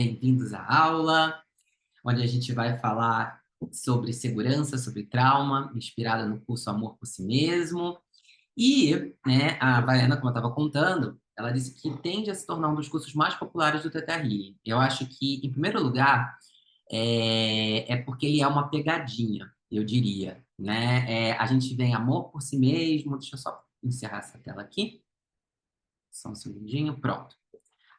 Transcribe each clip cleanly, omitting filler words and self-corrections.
Bem-vindos à aula, onde a gente vai falar sobre segurança, sobre trauma, inspirada no curso Amor por Si Mesmo. E, né, a Baiana, como eu estava contando, ela disse que tende a se tornar um dos cursos mais populares do Theta Healing. Eu acho que, em primeiro lugar, é porque ele é uma pegadinha, eu diria, né? A gente vem Amor por Si Mesmo, deixa eu só encerrar essa tela aqui, só um segundinho, pronto.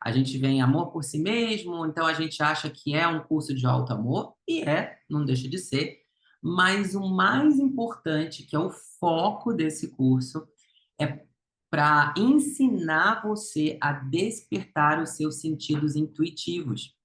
A gente vê em amor por si mesmo, então a gente acha que é um curso de alto amor, e não deixa de ser. Mas o mais importante, que é o foco desse curso, é para ensinar você a despertar os seus sentidos intuitivos.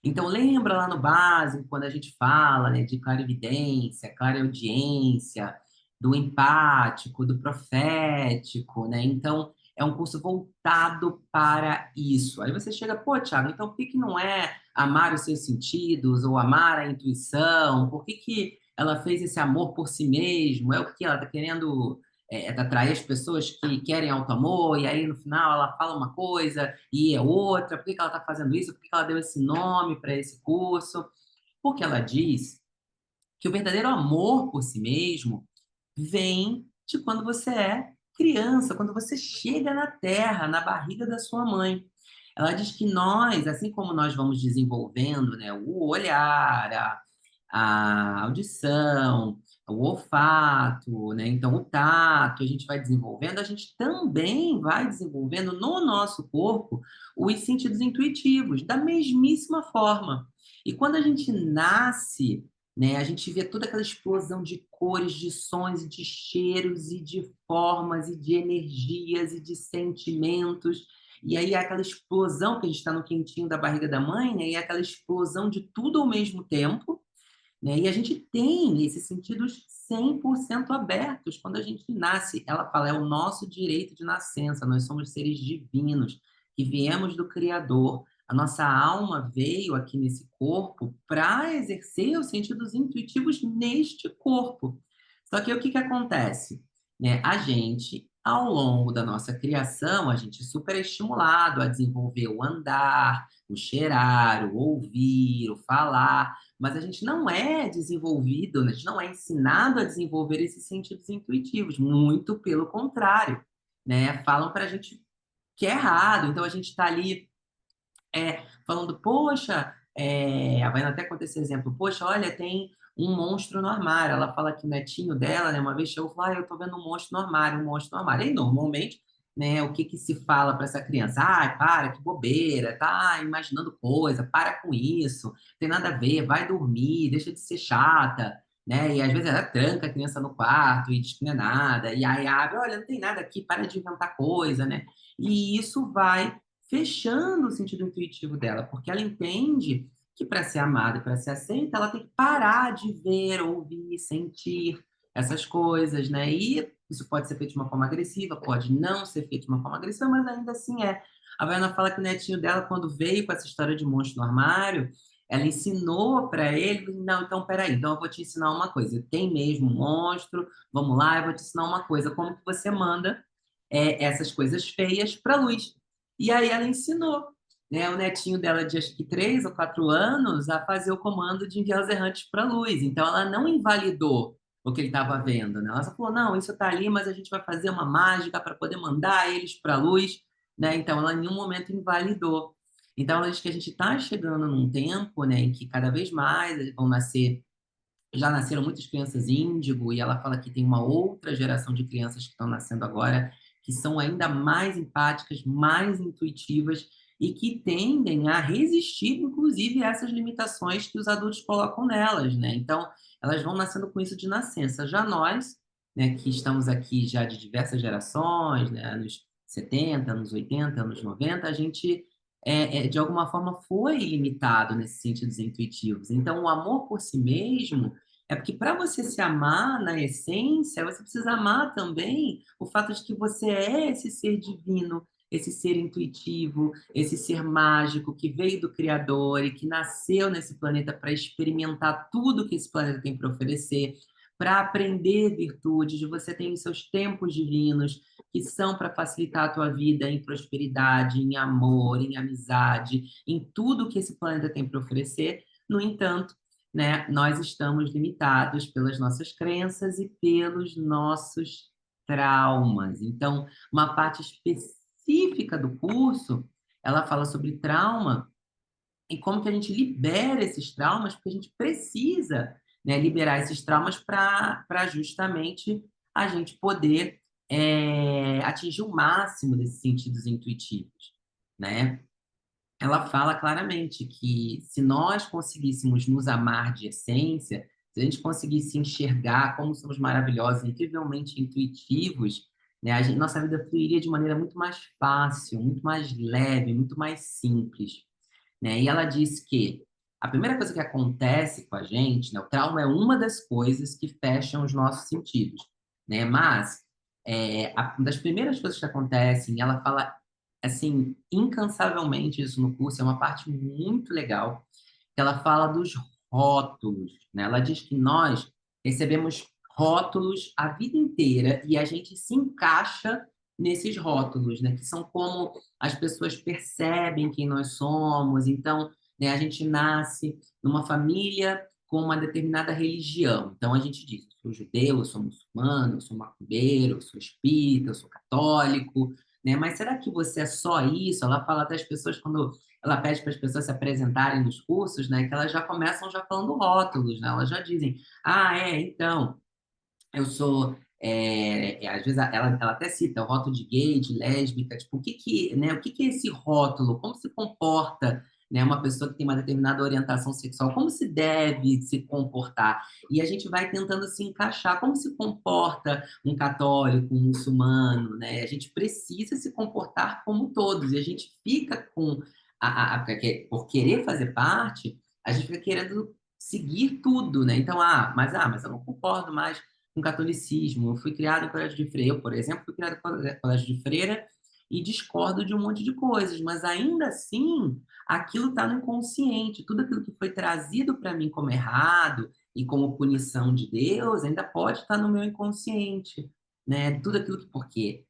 Então, lembra lá no básico, quando a gente fala, né, de clarividência, clareaudiência, do empático, do profético, né? Então, é um curso voltado para isso. Aí você chega, pô, Thiago, então por que que não é amar os seus sentidos ou amar a intuição? Por que que ela fez esse amor por si mesmo? É o que ela está querendo atrair as pessoas que querem alto amor, e aí no final ela fala uma coisa e é outra. Por que que ela está fazendo isso? Por que que ela deu esse nome para esse curso? Porque ela diz que o verdadeiro amor por si mesmo vem de quando você é criança, quando você chega na terra, na barriga da sua mãe. Ela diz que nós, assim como nós vamos desenvolvendo, né, o olhar, a audição, o olfato, né, então o tato, a gente vai desenvolvendo, a gente também vai desenvolvendo no nosso corpo os sentidos intuitivos, da mesmíssima forma. E quando a gente nasce, né, a gente vê toda aquela explosão de cores, de sons, e de cheiros, e de formas, e de energias, e de sentimentos. E aí é aquela explosão que a gente está no quentinho da barriga da mãe, né? E é aquela explosão de tudo ao mesmo tempo, né? E a gente tem esses sentidos 100% abertos quando a gente nasce. Ela fala, é o nosso direito de nascença, nós somos seres divinos, que viemos do Criador. A nossa alma veio aqui nesse corpo para exercer os sentidos intuitivos neste corpo. Só que o que que acontece? Né? A gente, ao longo da nossa criação, a gente é super estimulado a desenvolver o andar, o cheirar, o ouvir, o falar, mas a gente não é desenvolvido, a gente não é ensinado a desenvolver esses sentidos intuitivos, muito pelo contrário, né? Falam para a gente que é errado, então a gente está ali falando, poxa, a Vaiana até conta esse exemplo, poxa, olha, tem um monstro no armário. Ela fala que o netinho dela, né, uma vez chegou e falou, eu tô vendo um monstro no armário, um monstro no armário. E normalmente, né, o que que se fala para essa criança? Ai, para, que bobeira, tá imaginando coisa, para com isso, tem nada a ver, vai dormir, deixa de ser chata, né? E às vezes ela tranca a criança no quarto e diz que não é nada, e aí abre, olha, não tem nada aqui, para de inventar coisa, né? E isso vai fechando o sentido intuitivo dela, porque ela entende que para ser amada e para ser aceita, ela tem que parar de ver, ouvir, sentir essas coisas, né? E isso pode ser feito de uma forma agressiva, pode não ser feito de uma forma agressiva, mas ainda assim é. A Vaiana fala que o netinho dela, quando veio com essa história de monstro no armário, ela ensinou para ele, não, então peraí, então eu vou te ensinar uma coisa. Tem mesmo um monstro, vamos lá, eu vou te ensinar uma coisa. Como que você manda essas coisas feias para a luz? E aí ela ensinou, né, o netinho dela de acho que 3 ou 4 anos a fazer o comando de enviar os errantes para a luz. Então ela não invalidou o que ele estava vendo, né? Ela só falou, não, isso está ali, mas a gente vai fazer uma mágica para poder mandar eles para a luz, né? Então ela em nenhum momento invalidou. Então ela diz que a gente está chegando num tempo, né, em que cada vez mais vão nascer, já nasceram muitas crianças índigo, e ela fala que tem uma outra geração de crianças que estão nascendo agora, que são ainda mais empáticas, mais intuitivas e que tendem a resistir, inclusive, a essas limitações que os adultos colocam nelas, né? Então, elas vão nascendo com isso de nascença. Já nós, né, que estamos aqui já de diversas gerações, né, anos 70, anos 80, anos 90, a gente de alguma forma foi limitado nesses sentidos intuitivos. Então, o amor por si mesmo é porque para você se amar na essência, você precisa amar também o fato de que você é esse ser divino, esse ser intuitivo, esse ser mágico que veio do Criador e que nasceu nesse planeta para experimentar tudo que esse planeta tem para oferecer, para aprender virtudes, você tem os seus tempos divinos, que são para facilitar a tua vida em prosperidade, em amor, em amizade, em tudo que esse planeta tem para oferecer. No entanto, né, nós estamos limitados pelas nossas crenças e pelos nossos traumas. Então, uma parte específica do curso, ela fala sobre trauma e como que a gente libera esses traumas, porque a gente precisa, né, liberar esses traumas para justamente a gente poder atingir o máximo desses sentidos intuitivos, né? Ela fala claramente que se nós conseguíssemos nos amar de essência, se a gente conseguisse enxergar como somos maravilhosos, incrivelmente intuitivos, né, nossa vida fluiria de maneira muito mais fácil, muito mais leve, muito mais simples, né? E ela diz que a primeira coisa que acontece com a gente, né, o trauma é uma das coisas que fecham os nossos sentidos, né? Mas uma das primeiras coisas que acontecem, ela fala assim incansavelmente isso no curso, é uma parte muito legal, que ela fala dos rótulos, né? Ela diz que nós recebemos rótulos a vida inteira e a gente se encaixa nesses rótulos, né? Que são como as pessoas percebem quem nós somos. Então, né, a gente nasce numa família com uma determinada religião. Então, a gente diz, eu sou judeu, eu sou muçulmano, eu sou macumbeiro, eu sou espírita, eu sou católico, né? Mas será que você é só isso? Ela fala até as pessoas, quando ela pede para as pessoas se apresentarem nos cursos, né, que elas já começam já falando rótulos, né? Elas já dizem, ah, então, eu sou, às vezes ela até cita o rótulo de gay, de lésbica, tipo, né, o que que é esse rótulo? Como se comporta, né, uma pessoa que tem uma determinada orientação sexual? Como se deve se comportar? E a gente vai tentando se encaixar. Como se comporta um católico, um muçulmano, né? A gente precisa se comportar como todos. E a gente fica com, por querer fazer parte, a gente fica querendo seguir tudo, né? Então, mas eu não concordo mais com catolicismo. Eu fui criado em colégio de freira, eu, por exemplo, fui criado em colégio de freira e discordo de um monte de coisas, mas ainda assim, aquilo está no inconsciente. Tudo aquilo que foi trazido para mim como errado e como punição de Deus ainda pode estar no meu inconsciente, né? Tudo aquilo que porque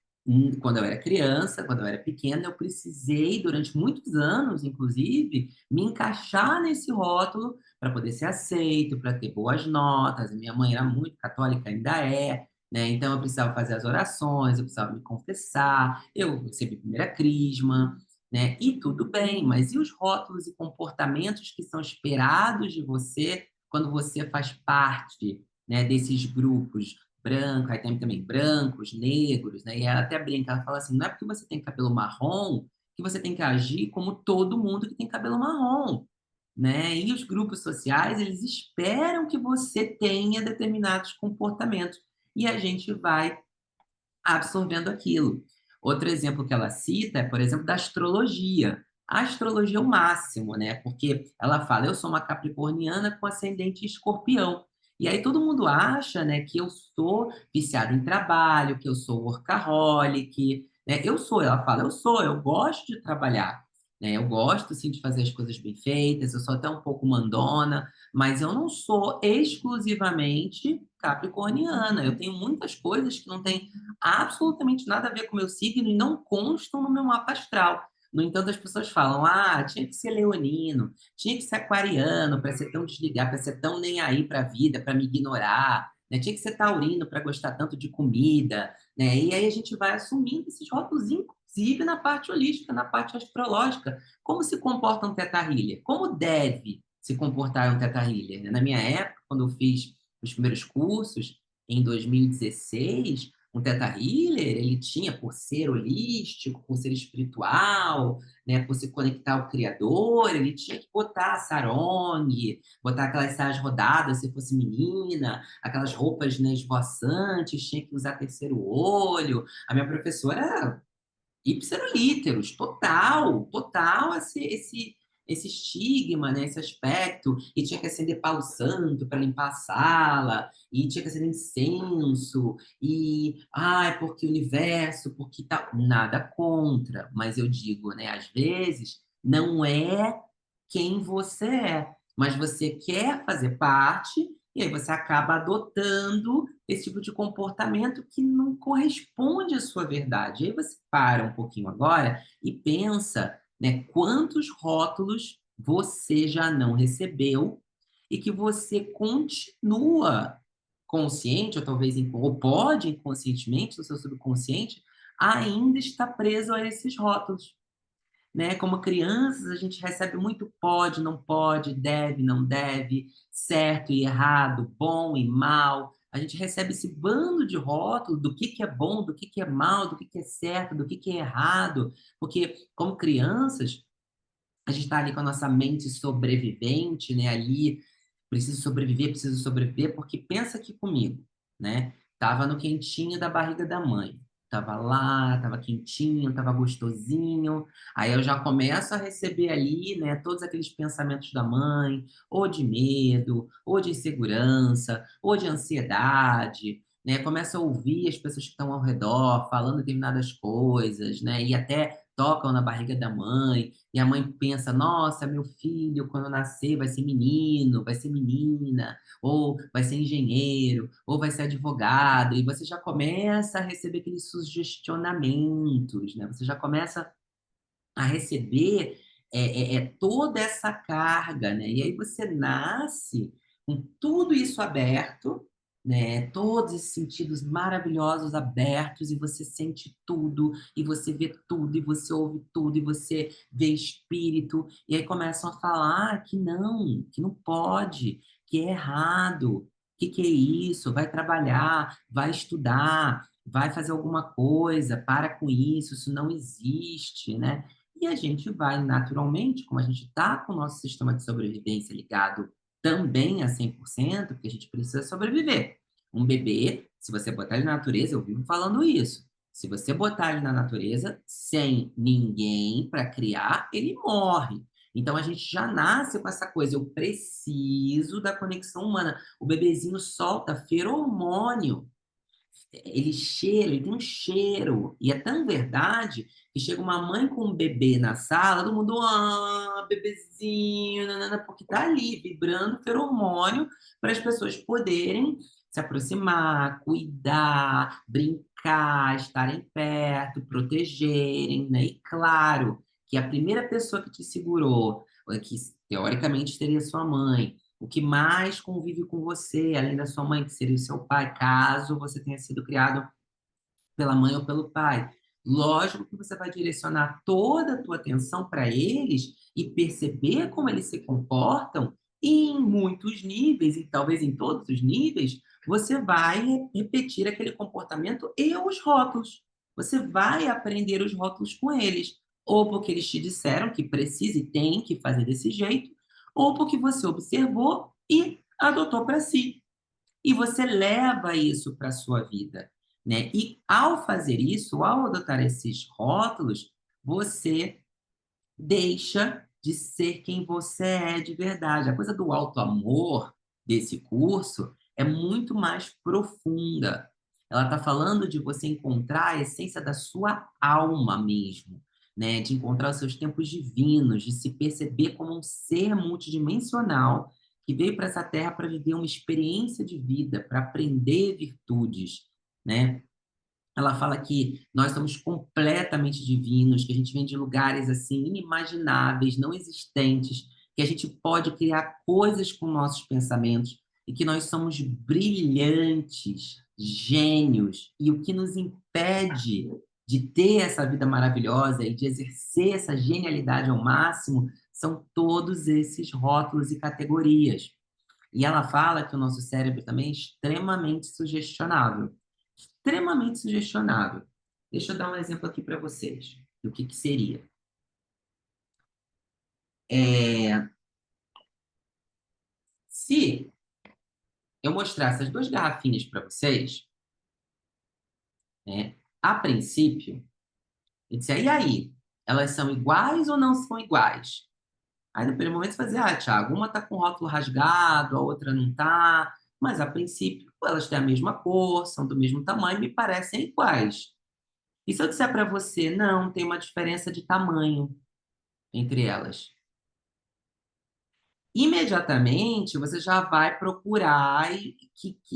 quando eu era criança, quando eu era pequena, eu precisei durante muitos anos, inclusive, me encaixar nesse rótulo para poder ser aceito, para ter boas notas. Minha mãe era muito católica, ainda é, né? Então eu precisava fazer as orações, eu precisava me confessar, eu recebi primeira crisma, né? E tudo bem, mas e os rótulos e comportamentos que são esperados de você quando você faz parte, né, desses grupos? Branco, aí tem também brancos, negros, né? E ela até brinca, ela fala assim, não é porque você tem cabelo marrom que você tem que agir como todo mundo que tem cabelo marrom, né? E os grupos sociais, eles esperam que você tenha determinados comportamentos e a gente vai absorvendo aquilo. Outro exemplo que ela cita é, por exemplo, da astrologia. A astrologia é o máximo, né? Porque ela fala, eu sou uma capricorniana com ascendente em escorpião. E aí todo mundo acha, né, que eu sou viciada em trabalho, que eu sou workaholic, né? Ela fala, eu gosto de trabalhar, né? Eu gosto, sim, de fazer as coisas bem feitas, eu sou até um pouco mandona, mas eu não sou exclusivamente capricorniana. Eu tenho muitas coisas que não têm absolutamente nada a ver com o meu signo e não constam no meu mapa astral. No entanto, as pessoas falam: tinha que ser leonino, tinha que ser aquariano para ser tão desligado, para ser tão nem aí para a vida, para me ignorar, né? Tinha que ser taurino para gostar tanto de comida, né? E aí a gente vai assumindo esses rótulos, inclusive na parte holística, na parte astrológica. Como se comporta um teta healer? Como deve se comportar um teta healer, né? Na minha época, quando eu fiz os primeiros cursos, em 2016, um Teta Healer, ele tinha, por ser holístico, por ser espiritual, né, por se conectar ao Criador, ele tinha que botar sarong, botar aquelas saias rodadas, se fosse menina, aquelas roupas, né, esvoaçantes, tinha que usar terceiro olho. A minha professora ipsilíteros, total, total esse estigma, né, esse aspecto, e tinha que acender palo santo para limpar a sala, e tinha que acender incenso, e, porque o universo, porque tal, nada contra, mas eu digo, né, às vezes, não é quem você é, mas você quer fazer parte E aí você acaba adotando esse tipo de comportamento que não corresponde à sua verdade. E aí você para um pouquinho agora e pensa, né, quantos rótulos você já não recebeu e que você continua consciente, ou talvez ou pode inconscientemente, no seu subconsciente, ainda está preso a esses rótulos, né? Como crianças, a gente recebe muito pode, não pode, deve, não deve, certo e errado, bom e mal. A gente recebe esse bando de rótulos do que é bom, do que é mal, do que é certo, do que é errado, porque como crianças, a gente está ali com a nossa mente sobrevivente, né? Ali, preciso sobreviver, porque pensa aqui comigo, né? Tava no quentinho da barriga da mãe. Tava lá, tava quentinho, tava gostosinho. Aí eu já começo a receber ali, né, todos aqueles pensamentos da mãe, ou de medo, ou de insegurança, ou de ansiedade, né? Começo a ouvir as pessoas que estão ao redor falando determinadas coisas, né? E até tocam na barriga da mãe. E a mãe pensa: nossa, meu filho, quando nascer, vai ser menino, vai ser menina, ou vai ser engenheiro, ou vai ser advogado. E você já começa a receber aqueles sugestionamentos, né? Você já começa a receber toda essa carga, né? E aí você nasce com tudo isso aberto, né? Todos esses sentidos maravilhosos abertos, e você sente tudo, e você vê tudo, e você ouve tudo, e você vê espírito, e aí começam a falar que não pode, que é errado, que é isso? Vai trabalhar, vai estudar, vai fazer alguma coisa, para com isso não existe, né? E a gente vai naturalmente, como a gente está com o nosso sistema de sobrevivência ligado também a 100%, porque a gente precisa sobreviver. Um bebê, se você botar ele na natureza, eu vivo falando isso. Se você botar ele na natureza sem ninguém para criar, ele morre. Então a gente já nasce com essa coisa, eu preciso da conexão humana. O bebezinho solta feromônio, ele cheira, ele tem um cheiro. E é tão verdade que chega uma mãe com um bebê na sala, todo mundo, bebezinho, nanana, porque tá ali vibrando feromônio para as pessoas poderem se aproximar, cuidar, brincar, estarem perto, protegerem, né? E claro que a primeira pessoa que te segurou, que teoricamente seria sua mãe, o que mais convive com você, além da sua mãe, que seria o seu pai, caso você tenha sido criado pela mãe ou pelo pai. Lógico que você vai direcionar toda a tua atenção para eles e perceber como eles se comportam, e em muitos níveis, e talvez em todos os níveis, você vai repetir aquele comportamento e os rótulos. Você vai aprender os rótulos com eles, ou porque eles te disseram que precisa e tem que fazer desse jeito, ou porque você observou e adotou para si. E você leva isso para a sua vida, né? E ao fazer isso, ao adotar esses rótulos, você deixa de ser quem você é de verdade. A coisa do auto-amor desse curso é muito mais profunda. Ela está falando de você encontrar a essência da sua alma mesmo, né? De encontrar os seus tempos divinos, de se perceber como um ser multidimensional que veio para essa terra para viver uma experiência de vida, para aprender virtudes, né? Ela fala que nós somos completamente divinos, que a gente vem de lugares assim inimagináveis, não existentes, que a gente pode criar coisas com nossos pensamentos e que nós somos brilhantes, gênios, e o que nos impede de ter essa vida maravilhosa e de exercer essa genialidade ao máximo são todos esses rótulos e categorias. E ela fala que o nosso cérebro também é extremamente sugestionável. Extremamente sugestionável. Deixa eu dar um exemplo aqui para vocês do que seria. É, se eu mostrar essas duas garrafinhas para vocês, né, a princípio, eu disser, e aí? Elas são iguais ou não são iguais? Aí, no primeiro momento, você vai dizer, Thiago, uma está com o rótulo rasgado, a outra não está, mas a princípio elas têm a mesma cor, são do mesmo tamanho, me parecem iguais. E se eu disser para você, não, tem uma diferença de tamanho entre elas? imediatamente você já vai procurar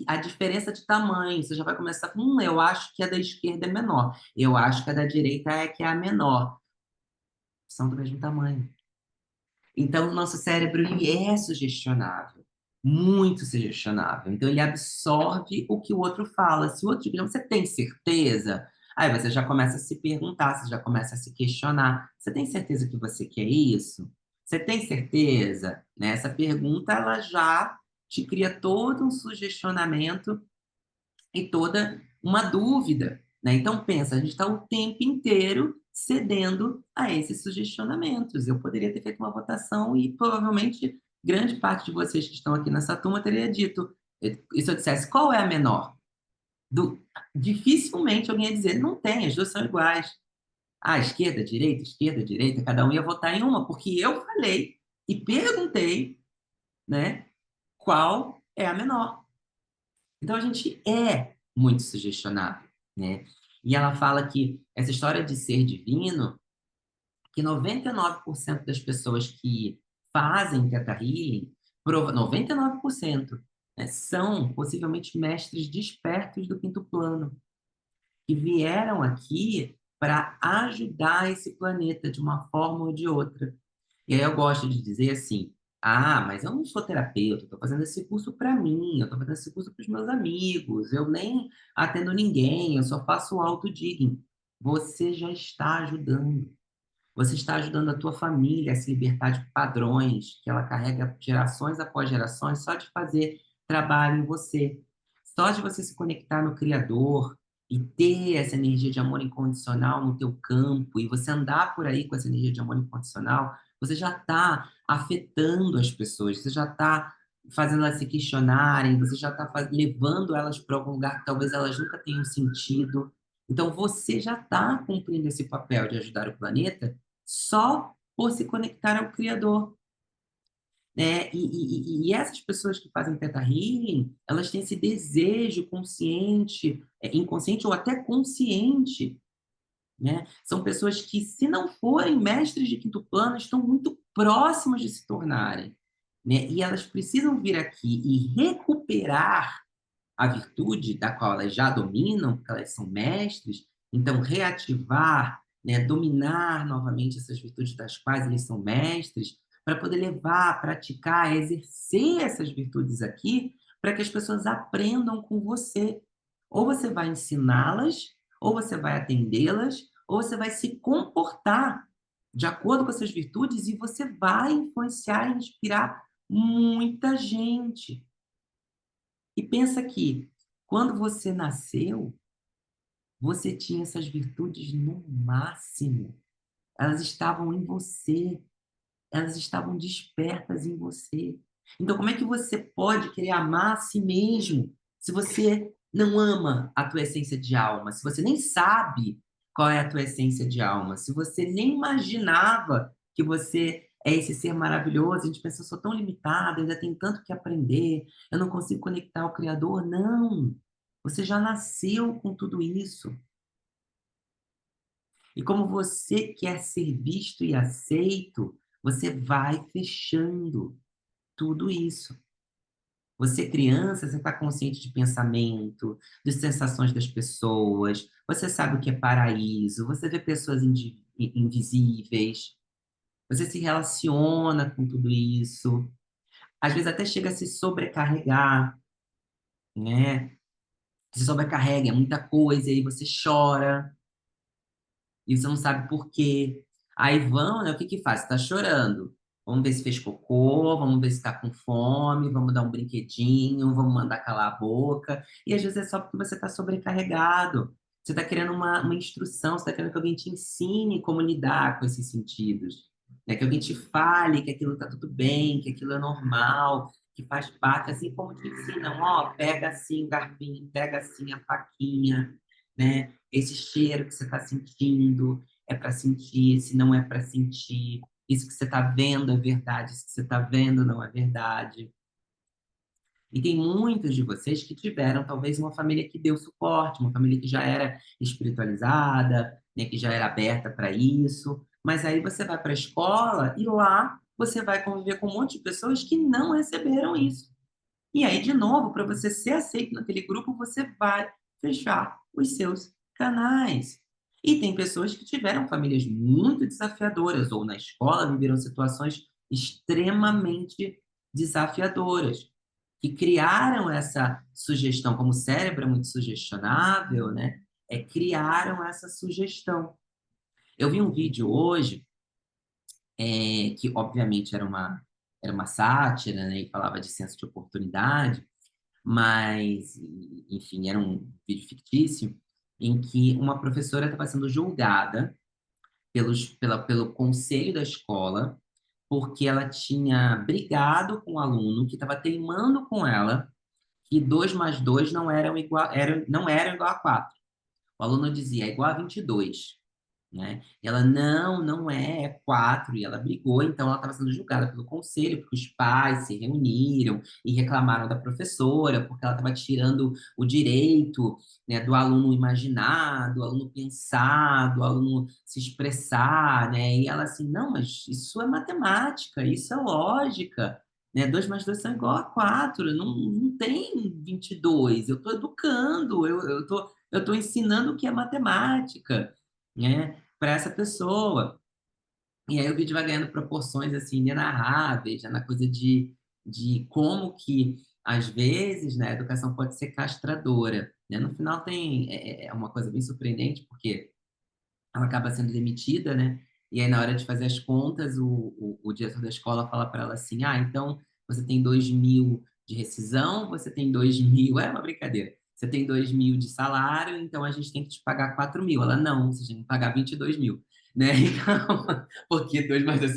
a diferença de tamanho. Você já vai começar com, eu acho que a da esquerda é menor. Eu acho que a da direita é que é a menor. São do mesmo tamanho. Então, o nosso cérebro ele é sugestionável, muito sugestionável. Então, ele absorve o que o outro fala. Se o outro diz, você tem certeza? Aí você já começa a se perguntar, você já começa a se questionar. Você tem certeza que você quer isso? Você tem certeza? Né? Essa pergunta, ela já te cria todo um sugestionamento e toda uma dúvida, né? Então pensa, a gente está o tempo inteiro cedendo a esses sugestionamentos. Eu poderia ter feito uma votação e provavelmente grande parte de vocês que estão aqui nessa turma teria dito, e se eu dissesse qual é a menor? Do, dificilmente alguém ia dizer, não tem, as duas são iguais. Ah, esquerda, direita, cada um ia votar em uma, porque eu falei e perguntei, né, qual é a menor. Então a gente é muito sugestionável, né? E ela fala que essa história de ser divino, que 99% das pessoas que fazem Theta Healing, 99%, né, são possivelmente mestres despertos do quinto plano, que vieram aqui para ajudar esse planeta de uma forma ou de outra. E aí eu gosto de dizer assim, mas eu não sou terapeuta, estou fazendo esse curso para mim, eu estou fazendo esse curso para os meus amigos, eu nem atendo ninguém, eu só faço autodigging. Você já está ajudando. Você está ajudando a tua família a se libertar de padrões que ela carrega gerações após gerações só de fazer trabalho em você. Só de você se conectar no Criador e ter essa energia de amor incondicional no teu campo e você andar por aí com essa energia de amor incondicional, você já está afetando as pessoas, você já está fazendo elas se questionarem, você já está levando elas para algum lugar que talvez elas nunca tenham sentido. Então, você já está cumprindo esse papel de ajudar o planeta só por se conectar ao Criador, né? E essas pessoas que fazem Theta Healing, elas têm esse desejo consciente, inconsciente ou até consciente, né? São pessoas que, se não forem mestres de quinto plano, estão muito próximas de se tornarem, né? E elas precisam vir aqui e recuperar a virtude da qual elas já dominam, porque elas são mestres, então reativar, né, dominar novamente essas virtudes das quais eles são mestres, para poder levar, praticar, exercer essas virtudes aqui, para que as pessoas aprendam com você. Ou você vai ensiná-las, ou você vai atendê-las, ou você vai se comportar de acordo com essas virtudes e você vai influenciar e inspirar muita gente. E pensa que, quando você nasceu, você tinha essas virtudes no máximo. Elas estavam em você, elas estavam despertas em você. Então, como é que você pode querer amar a si mesmo se você não ama a tua essência de alma, se você nem sabe qual é a tua essência de alma, se você nem imaginava que você é esse ser maravilhoso? A gente pensa, eu sou tão limitada, ainda tenho tanto que aprender, eu não consigo conectar ao Criador. Não! Você já nasceu com tudo isso. E como você quer ser visto e aceito, você vai fechando tudo isso. Você, criança, você está consciente de pensamento, de sensações das pessoas, você sabe o que é paraíso, você vê pessoas invisíveis, você se relaciona com tudo isso, às vezes até chega a se sobrecarregar, né? Se sobrecarrega, é muita coisa, e aí você chora, e você não sabe por quê. Aí vão, né? O que que faz? Você tá chorando. Vamos ver se fez cocô, vamos ver se tá com fome, vamos dar um brinquedinho, vamos mandar calar a boca. E às vezes é só porque você está sobrecarregado. Você está querendo uma instrução, você está querendo que alguém te ensine como lidar com esses sentidos. Né? Que alguém te fale que aquilo está tudo bem, que aquilo é normal, que faz parte, assim como te ensinam, ó, pega assim o garfinho, pega assim a faquinha, né? Esse cheiro que você está sentindo é para sentir, se não é para sentir. Isso que você está vendo é verdade, isso que você está vendo não é verdade. E tem muitos de vocês que tiveram talvez uma família que deu suporte, uma família que já era espiritualizada, né, que já era aberta para isso. Mas aí você vai para a escola e lá você vai conviver com um monte de pessoas que não receberam isso. E aí, de novo, para você ser aceito naquele grupo, você vai fechar os seus canais. E tem pessoas que tiveram famílias muito desafiadoras, ou na escola viveram situações extremamente desafiadoras, que criaram essa sugestão, como o cérebro é muito sugestionável, né? Criaram essa sugestão. Eu vi um vídeo hoje, que obviamente era uma sátira, né? E falava de senso de oportunidade, mas, enfim, era um vídeo fictício em que uma professora estava sendo julgada pelo conselho da escola porque ela tinha brigado com o aluno que estava teimando com ela que 2 mais 2 não eram igual a 4. O aluno dizia, é igual a 22, né? E ela, não é 4, e ela brigou, então ela estava sendo julgada pelo conselho, porque os pais se reuniram e reclamaram da professora, porque ela estava tirando o direito, né, do aluno imaginar, do aluno pensar, do aluno se expressar, né? E ela assim, não, mas isso é matemática, isso é lógica, né? 2 mais 2 são igual a 4, não tem 22, eu estou educando, eu tô ensinando o que é matemática, né, para essa pessoa. E aí o vídeo vai ganhando proporções assim inenarráveis, já na coisa de como que, às vezes, né, a educação pode ser castradora. Né? No final é uma coisa bem surpreendente, porque ela acaba sendo demitida, né? E aí, na hora de fazer as contas, o diretor da escola fala para ela assim: ah, então você tem 2.000 de rescisão, você tem 2.000, é uma brincadeira. Você tem 2.000 de salário, então a gente tem que te pagar 4.000. Ela, não, você tem que pagar 22.000. Né? Então, porque 2 mais 2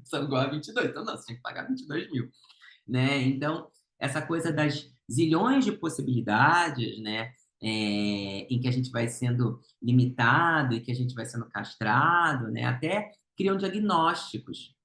são igual a 22. Então, não, você tem que pagar 22.000. Né? Então, essa coisa das zilhões de possibilidades, né? Em que a gente vai sendo limitado e que a gente vai sendo castrado, né? Até criam diagnósticos.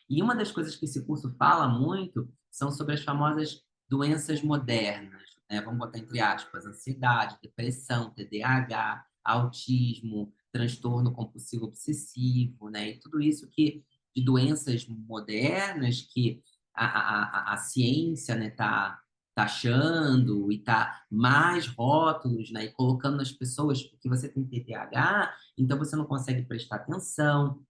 E uma das coisas que esse curso fala muito são sobre as famosas doenças modernas, né? Vamos botar entre aspas, ansiedade, depressão, TDAH, autismo, transtorno compulsivo obsessivo, né? E tudo isso que de doenças modernas que a ciência, né, tá taxando e tá mais rótulos, né, e colocando nas pessoas porque você tem TDAH, então você não consegue prestar atenção,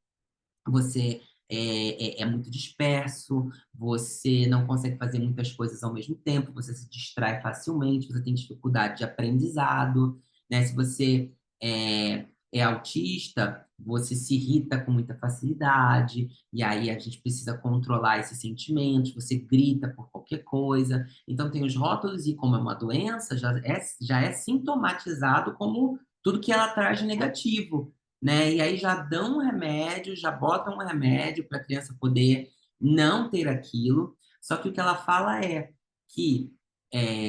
você é muito disperso, você não consegue fazer muitas coisas ao mesmo tempo, você se distrai facilmente, você tem dificuldade de aprendizado, né? Se você é autista, você se irrita com muita facilidade, e aí a gente precisa controlar esses sentimentos, você grita por qualquer coisa. Então, tem os rótulos, e como é uma doença, já é sintomatizado como tudo que ela traz de negativo, né? E aí já dão um remédio, já botam um remédio para a criança poder não ter aquilo. Só que o que ela fala é que,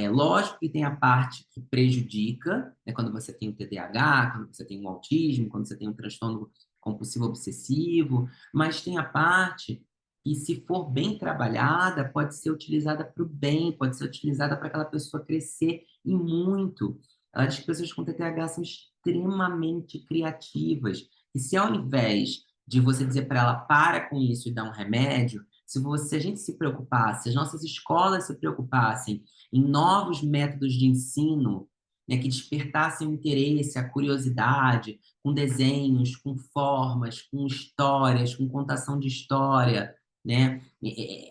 lógico que tem a parte que prejudica, né? Quando você tem o TDAH, quando você tem o autismo, quando você tem um transtorno compulsivo obsessivo, mas tem a parte que, se for bem trabalhada, pode ser utilizada para o bem, pode ser utilizada para aquela pessoa crescer e muito. Ela diz que pessoas com TDAH são extremamente criativas. E se ao invés de você dizer para ela para com isso e dar um remédio, se a gente se preocupasse, se as nossas escolas se preocupassem em novos métodos de ensino, né, que despertassem o interesse, a curiosidade, com desenhos, com formas, com histórias, com contação de história, né?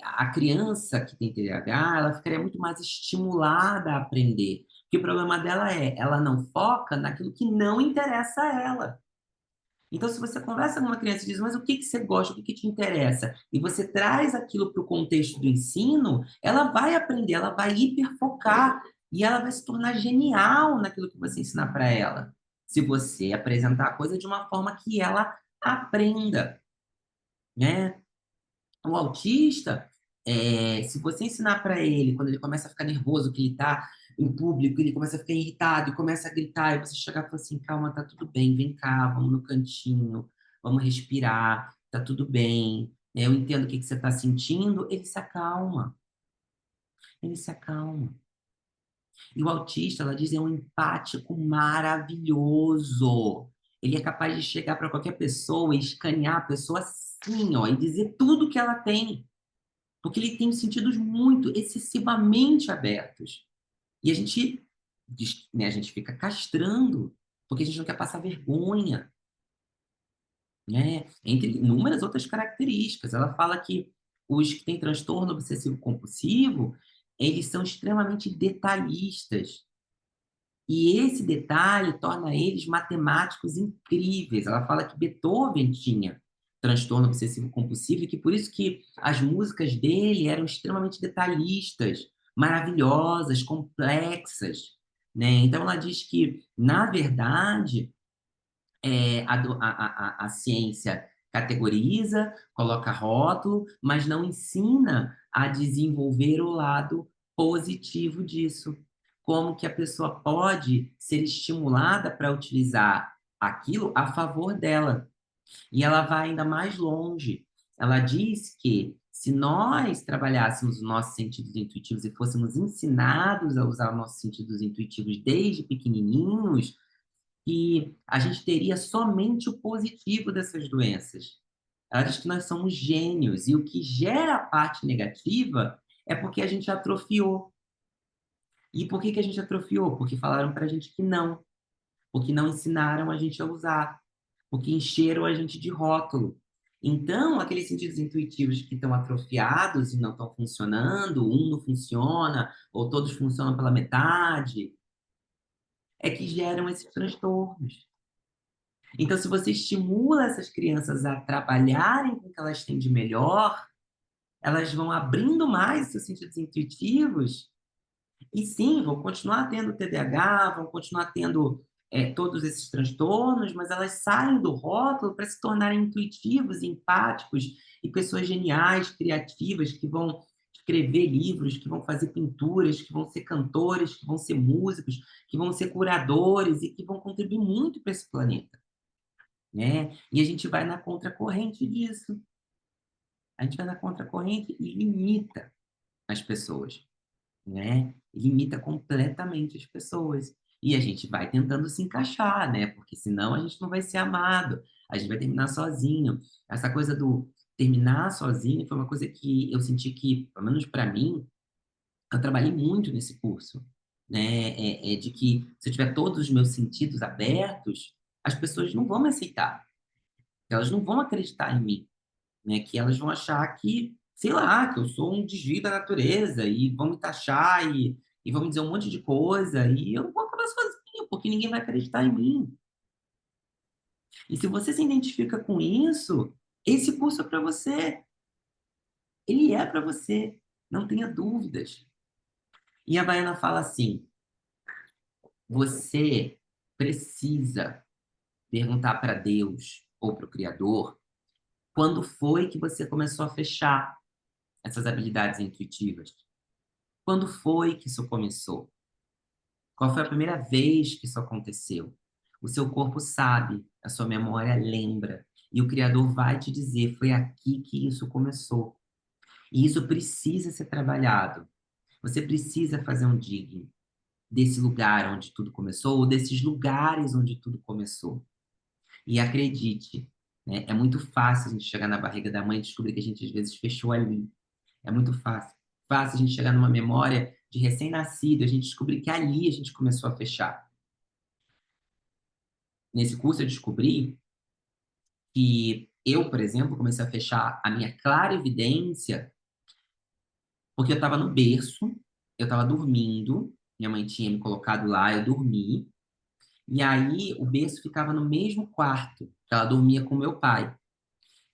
A criança que tem TDAH, ela ficaria muito mais estimulada a aprender. Porque o problema dela ela não foca naquilo que não interessa a ela. Então, se você conversa com uma criança e diz, mas o que que você gosta, o que que te interessa? E você traz aquilo para o contexto do ensino, ela vai aprender, ela vai hiperfocar e ela vai se tornar genial naquilo que você ensinar para ela. Se você apresentar a coisa de uma forma que ela aprenda, né? O autista, se você ensinar para ele, quando ele começa a ficar nervoso, que ele está em público, ele começa a ficar irritado e começa a gritar, e você chegar e falar assim, calma, tá tudo bem, vem cá, vamos no cantinho, vamos respirar, tá tudo bem, né? Eu entendo o que que você está sentindo, ele se acalma, ele se acalma. E o autista, ela diz, é um empático maravilhoso. Ele é capaz de chegar para qualquer pessoa e escanear a pessoa assim, ó, e dizer tudo que ela tem, porque ele tem sentidos muito, excessivamente abertos. E a gente, né, a gente fica castrando, porque a gente não quer passar vergonha, né? Entre inúmeras outras características. Ela fala que os que têm transtorno obsessivo compulsivo, eles são extremamente detalhistas. E esse detalhe torna eles matemáticos incríveis. Ela fala que Beethoven tinha transtorno obsessivo compulsivo e que por isso que as músicas dele eram extremamente detalhistas, maravilhosas, complexas, né? Então ela diz que, na verdade, a ciência categoriza, coloca rótulo, mas não ensina a desenvolver o lado positivo disso. Como que a pessoa pode ser estimulada para utilizar aquilo a favor dela. E ela vai ainda mais longe. Ela diz que se nós trabalhássemos os nossos sentidos intuitivos e fôssemos ensinados a usar os nossos sentidos intuitivos desde pequenininhos, que a gente teria somente o positivo dessas doenças. Ela diz que nós somos gênios e o que gera a parte negativa é porque a gente atrofiou. E por que que a gente atrofiou? Porque falaram para a gente que não, porque não ensinaram a gente a usar, porque encheram a gente de rótulo. Então, aqueles sentidos intuitivos que estão atrofiados e não estão funcionando, um não funciona, ou todos funcionam pela metade, é que geram esses transtornos. Então, se você estimula essas crianças a trabalharem com o que elas têm de melhor, elas vão abrindo mais seus sentidos intuitivos e sim, vão continuar tendo TDAH, vão continuar tendo todos esses transtornos, mas elas saem do rótulo para se tornarem intuitivos, empáticos e pessoas geniais, criativas, que vão escrever livros, que vão fazer pinturas, que vão ser cantores, que vão ser músicos, que vão ser curadores e que vão contribuir muito para esse planeta, né? E a gente vai na contracorrente disso. A gente vai na contracorrente e limita as pessoas, né? Limita completamente as pessoas. E a gente vai tentando se encaixar, né? Porque senão a gente não vai ser amado, a gente vai terminar sozinho. Essa coisa do terminar sozinho foi uma coisa que eu senti que, pelo menos para mim, eu trabalhei muito nesse curso, né? De que se eu tiver todos os meus sentidos abertos, as pessoas não vão me aceitar, elas não vão acreditar em mim, né? Que elas vão achar que, sei lá, que eu sou um desvio da natureza e vão me taxar e vão me dizer um monte de coisa e eu não vou acabar sozinho, porque ninguém vai acreditar em mim. E se você se identifica com isso, esse curso é para você. Ele é para você. Não tenha dúvidas. E a Baiana fala assim: você precisa perguntar para Deus ou para o Criador quando foi que você começou a fechar essas habilidades intuitivas. Quando foi que isso começou? Qual foi a primeira vez que isso aconteceu? O seu corpo sabe, a sua memória lembra, e o Criador vai te dizer: foi aqui que isso começou. E isso precisa ser trabalhado. Você precisa fazer um digging desse lugar onde tudo começou, ou desses lugares onde tudo começou. E acredite, né, é muito fácil a gente chegar na barriga da mãe e descobrir que a gente às vezes fechou ali. É muito fácil. Fácil a gente chegar numa memória de recém-nascido, a gente descobrir que ali a gente começou a fechar. Nesse curso eu descobri que eu, por exemplo, comecei a fechar a minha clarividência porque eu estava no berço, eu estava dormindo, minha mãe tinha me colocado lá, eu dormi, e aí o berço ficava no mesmo quarto, que ela dormia com meu pai.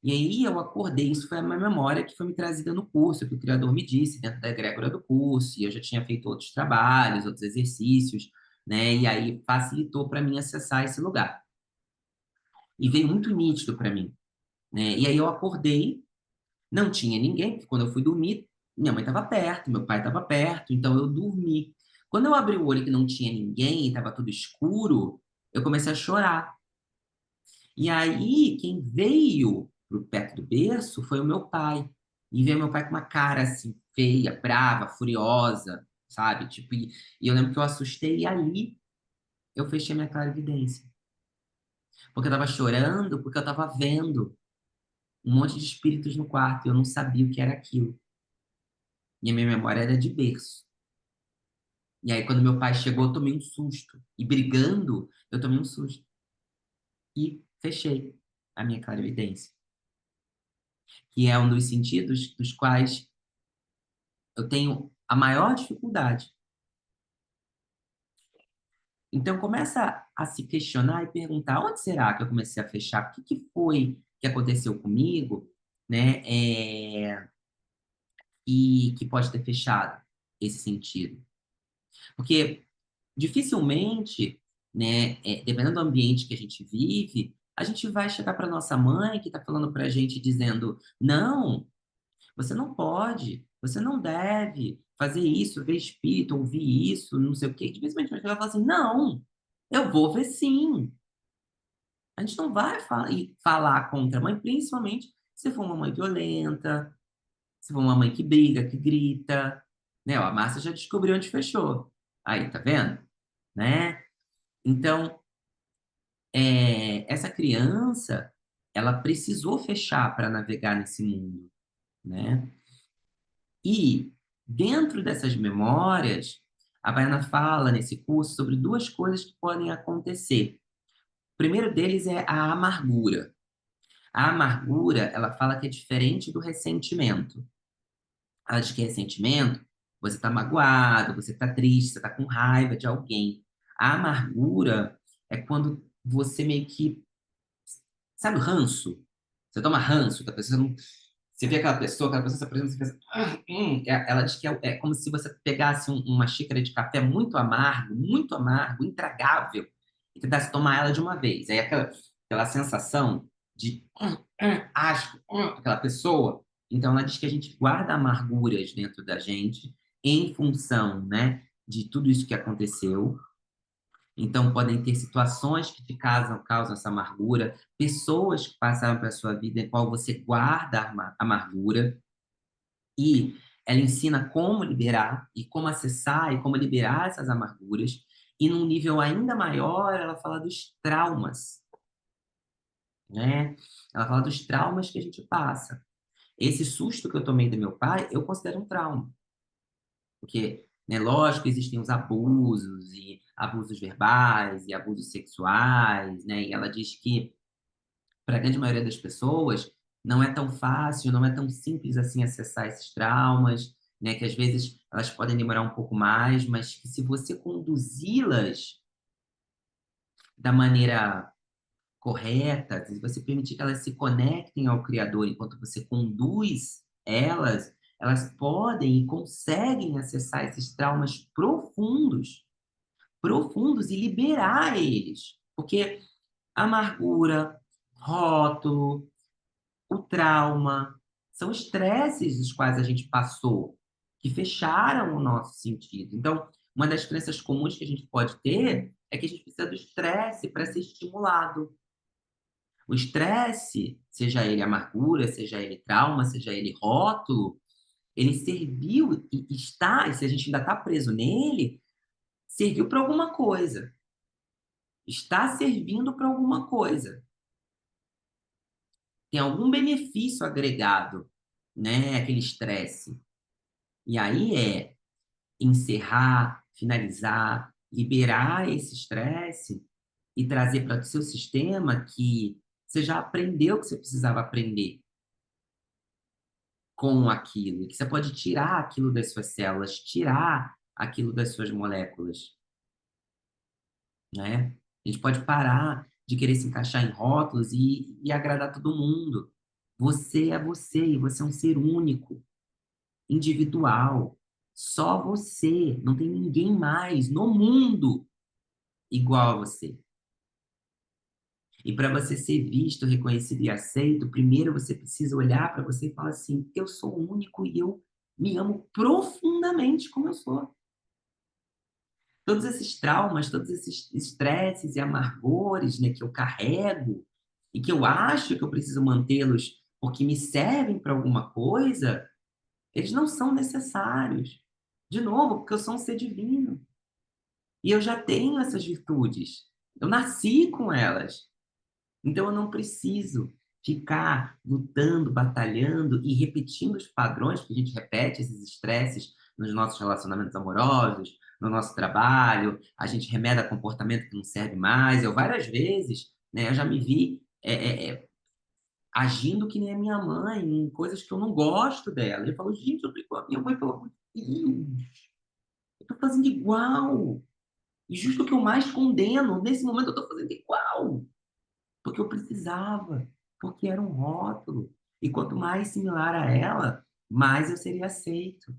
E aí eu acordei, isso foi a minha memória que foi me trazida no curso, que o criador me disse dentro da egrégora do curso, e eu já tinha feito outros trabalhos, outros exercícios, né? E aí facilitou para mim acessar esse lugar. E veio muito nítido para mim, né? E aí eu acordei, não tinha ninguém, porque quando eu fui dormir, minha mãe estava perto, meu pai estava perto, então eu dormi. Quando eu abri o olho que não tinha ninguém, estava tudo escuro, eu comecei a chorar. E aí, quem veio pro perto do berço foi o meu pai. E veio meu pai com uma cara assim, feia, brava, furiosa, sabe? Tipo, e eu lembro que eu assustei e ali eu fechei minha clarividência. Porque eu tava chorando, porque eu tava vendo. um monte de espíritos no quarto, e eu não sabia o que era aquilo. E a minha memória era de berço. E aí, quando meu pai chegou, eu tomei um susto. E brigando, eu tomei um susto. E fechei a minha clarividência, que é um dos sentidos dos quais eu tenho a maior dificuldade. Então, começa a se questionar e perguntar: onde será que eu comecei a fechar? O que que foi que aconteceu comigo, né? E que pode ter fechado esse sentido. Porque dificilmente, né, dependendo do ambiente que a gente vive, a gente vai chegar para nossa mãe que está falando para a gente dizendo: não, você não pode, você não deve fazer isso, ver espírito, ouvir isso, não sei o quê. Dificilmente a gente vai falar assim: não, eu vou ver sim. A gente não vai falar contra a mãe, principalmente se for uma mãe violenta, se for uma mãe que briga, que grita, né? Ó, a Márcia já descobriu onde fechou. Aí, tá vendo? Né? Então, essa criança, ela precisou fechar para navegar nesse mundo, né? E dentro dessas memórias, a Baiana fala nesse curso sobre duas coisas que podem acontecer. O primeiro deles é a amargura. A amargura, ela fala que é diferente do ressentimento. Ela diz que ressentimento, você está magoado, você está triste, você está com raiva de alguém. A amargura é quando você meio que, sabe o ranço? Você toma ranço da pessoa, você vê aquela pessoa, por exemplo, você pensa, ela diz que é como se você pegasse uma xícara de café muito amargo, intragável, e tentasse tomar ela de uma vez. Aí aquela sensação de asco, aquela pessoa. Então, ela diz que a gente guarda amarguras dentro da gente em função, né, de tudo isso que aconteceu. Então, podem ter situações que te causam essa amargura, pessoas que passaram pela sua vida em qual você guarda a amargura, e ela ensina como liberar, e como acessar, e como liberar essas amarguras. E num nível ainda maior, ela fala dos traumas, né? Ela fala dos traumas que a gente passa. Esse susto que eu tomei do meu pai, eu considero um trauma. Porque, né, lógico, existem os abusos, e abusos verbais, e abusos sexuais, né? E ela diz que, para a grande maioria das pessoas, não é tão fácil, não é tão simples assim acessar esses traumas, né? Que às vezes elas podem demorar um pouco mais, mas que se você conduzi-las da maneira correta, se você permitir que elas se conectem ao Criador enquanto você conduz elas, elas podem e conseguem acessar esses traumas profundos, profundos e liberar eles. Porque amargura, rótulo, o trauma, são estresses dos quais a gente passou, que fecharam o nosso sentido. Então, uma das crenças comuns que a gente pode ter é que a gente precisa do estresse para ser estimulado. O estresse, seja ele amargura, seja ele trauma, seja ele rótulo, ele serviu e está, e se a gente ainda está preso nele, serviu para alguma coisa. Está servindo para alguma coisa. Tem algum benefício agregado, né, aquele estresse. E aí encerrar, finalizar, liberar esse estresse e trazer para o seu sistema que você já aprendeu o que você precisava aprender com aquilo, que você pode tirar aquilo das suas células, tirar aquilo das suas moléculas, né? A gente pode parar de querer se encaixar em rótulos e agradar todo mundo. Você é você e você é um ser único, individual. Só você, não tem ninguém mais no mundo igual a você. E para você ser visto, reconhecido e aceito, primeiro você precisa olhar para você e falar assim: eu sou único e eu me amo profundamente como eu sou. Todos esses traumas, todos esses estresses e amargores, né, que eu carrego e que eu acho que eu preciso mantê-los porque me servem para alguma coisa, eles não são necessários. De novo, porque eu sou um ser divino. E eu já tenho essas virtudes. Eu nasci com elas. Então eu não preciso. ficar lutando, batalhando e repetindo os padrões, porque a gente repete esses estresses nos nossos relacionamentos amorosos, no nosso trabalho, a gente remeda comportamento que não serve mais. Eu várias vezes, né, eu já me vi agindo que nem a minha mãe, em coisas que eu não gosto dela. Eu falo, gente, eu tô igual a minha mãe, pelo amor de Deus, eu tô fazendo igual. E justo o que eu mais condeno, nesse momento eu tô fazendo igual. Porque eu precisava, porque era um rótulo. E quanto mais similar a ela, mais eu seria aceito.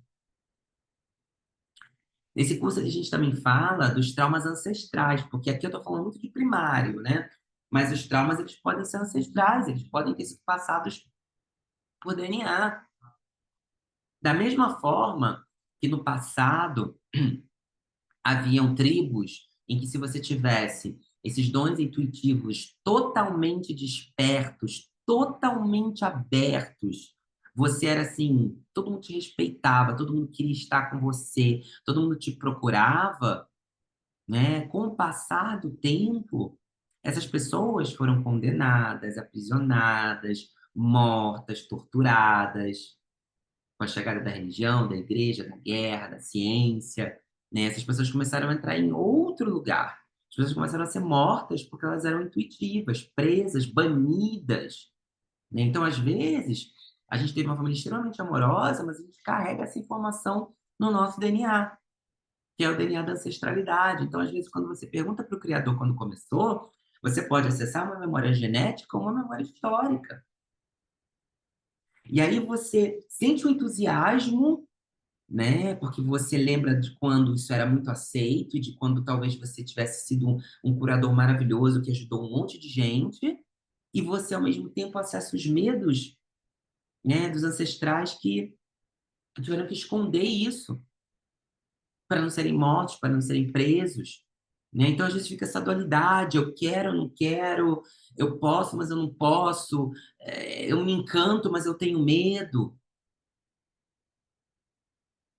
Nesse curso a gente também fala dos traumas ancestrais, porque aqui eu estou falando muito de primário, né? Mas os traumas eles podem ser ancestrais, eles podem ter sido passados por DNA. Da mesma forma que no passado haviam tribos em que se você tivesse esses dons intuitivos totalmente despertos, totalmente abertos, você era assim, todo mundo te respeitava, todo mundo queria estar com você, todo mundo te procurava, né? Com o passar do tempo, essas pessoas foram condenadas, aprisionadas, mortas, torturadas, com a chegada da religião, da igreja, da guerra, da ciência, né? Essas pessoas começaram a entrar em outro lugar. As pessoas começaram a ser mortas porque elas eram intuitivas, presas, banidas, né? Então, às vezes, a gente teve uma família extremamente amorosa, mas a gente carrega essa informação no nosso DNA, que é o DNA da ancestralidade. Então, às vezes, quando você pergunta para o criador quando começou, você pode acessar uma memória genética ou uma memória histórica. E aí você sente o entusiasmo, né? Porque você lembra de quando isso era muito aceito e de quando talvez você tivesse sido um curador maravilhoso que ajudou um monte de gente, e você ao mesmo tempo acessa os medos, né, dos ancestrais que tiveram que esconder isso para não serem mortos, para não serem presos, né? Então às vezes fica essa dualidade, eu quero, eu não quero, eu posso, mas eu não posso, eu me encanto, mas eu tenho medo.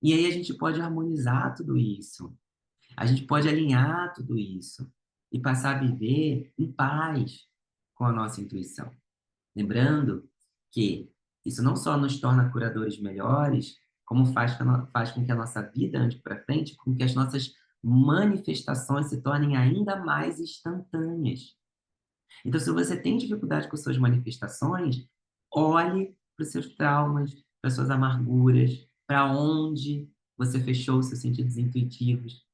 E aí a gente pode harmonizar tudo isso. A gente pode alinhar tudo isso e passar a viver em paz com a nossa intuição. Lembrando que isso não só nos torna curadores melhores, como faz com que a nossa vida ande para frente, com que as nossas manifestações se tornem ainda mais instantâneas. Então, se você tem dificuldade com suas manifestações, olhe para os seus traumas, para suas amarguras, para onde você fechou os seus sentidos intuitivos.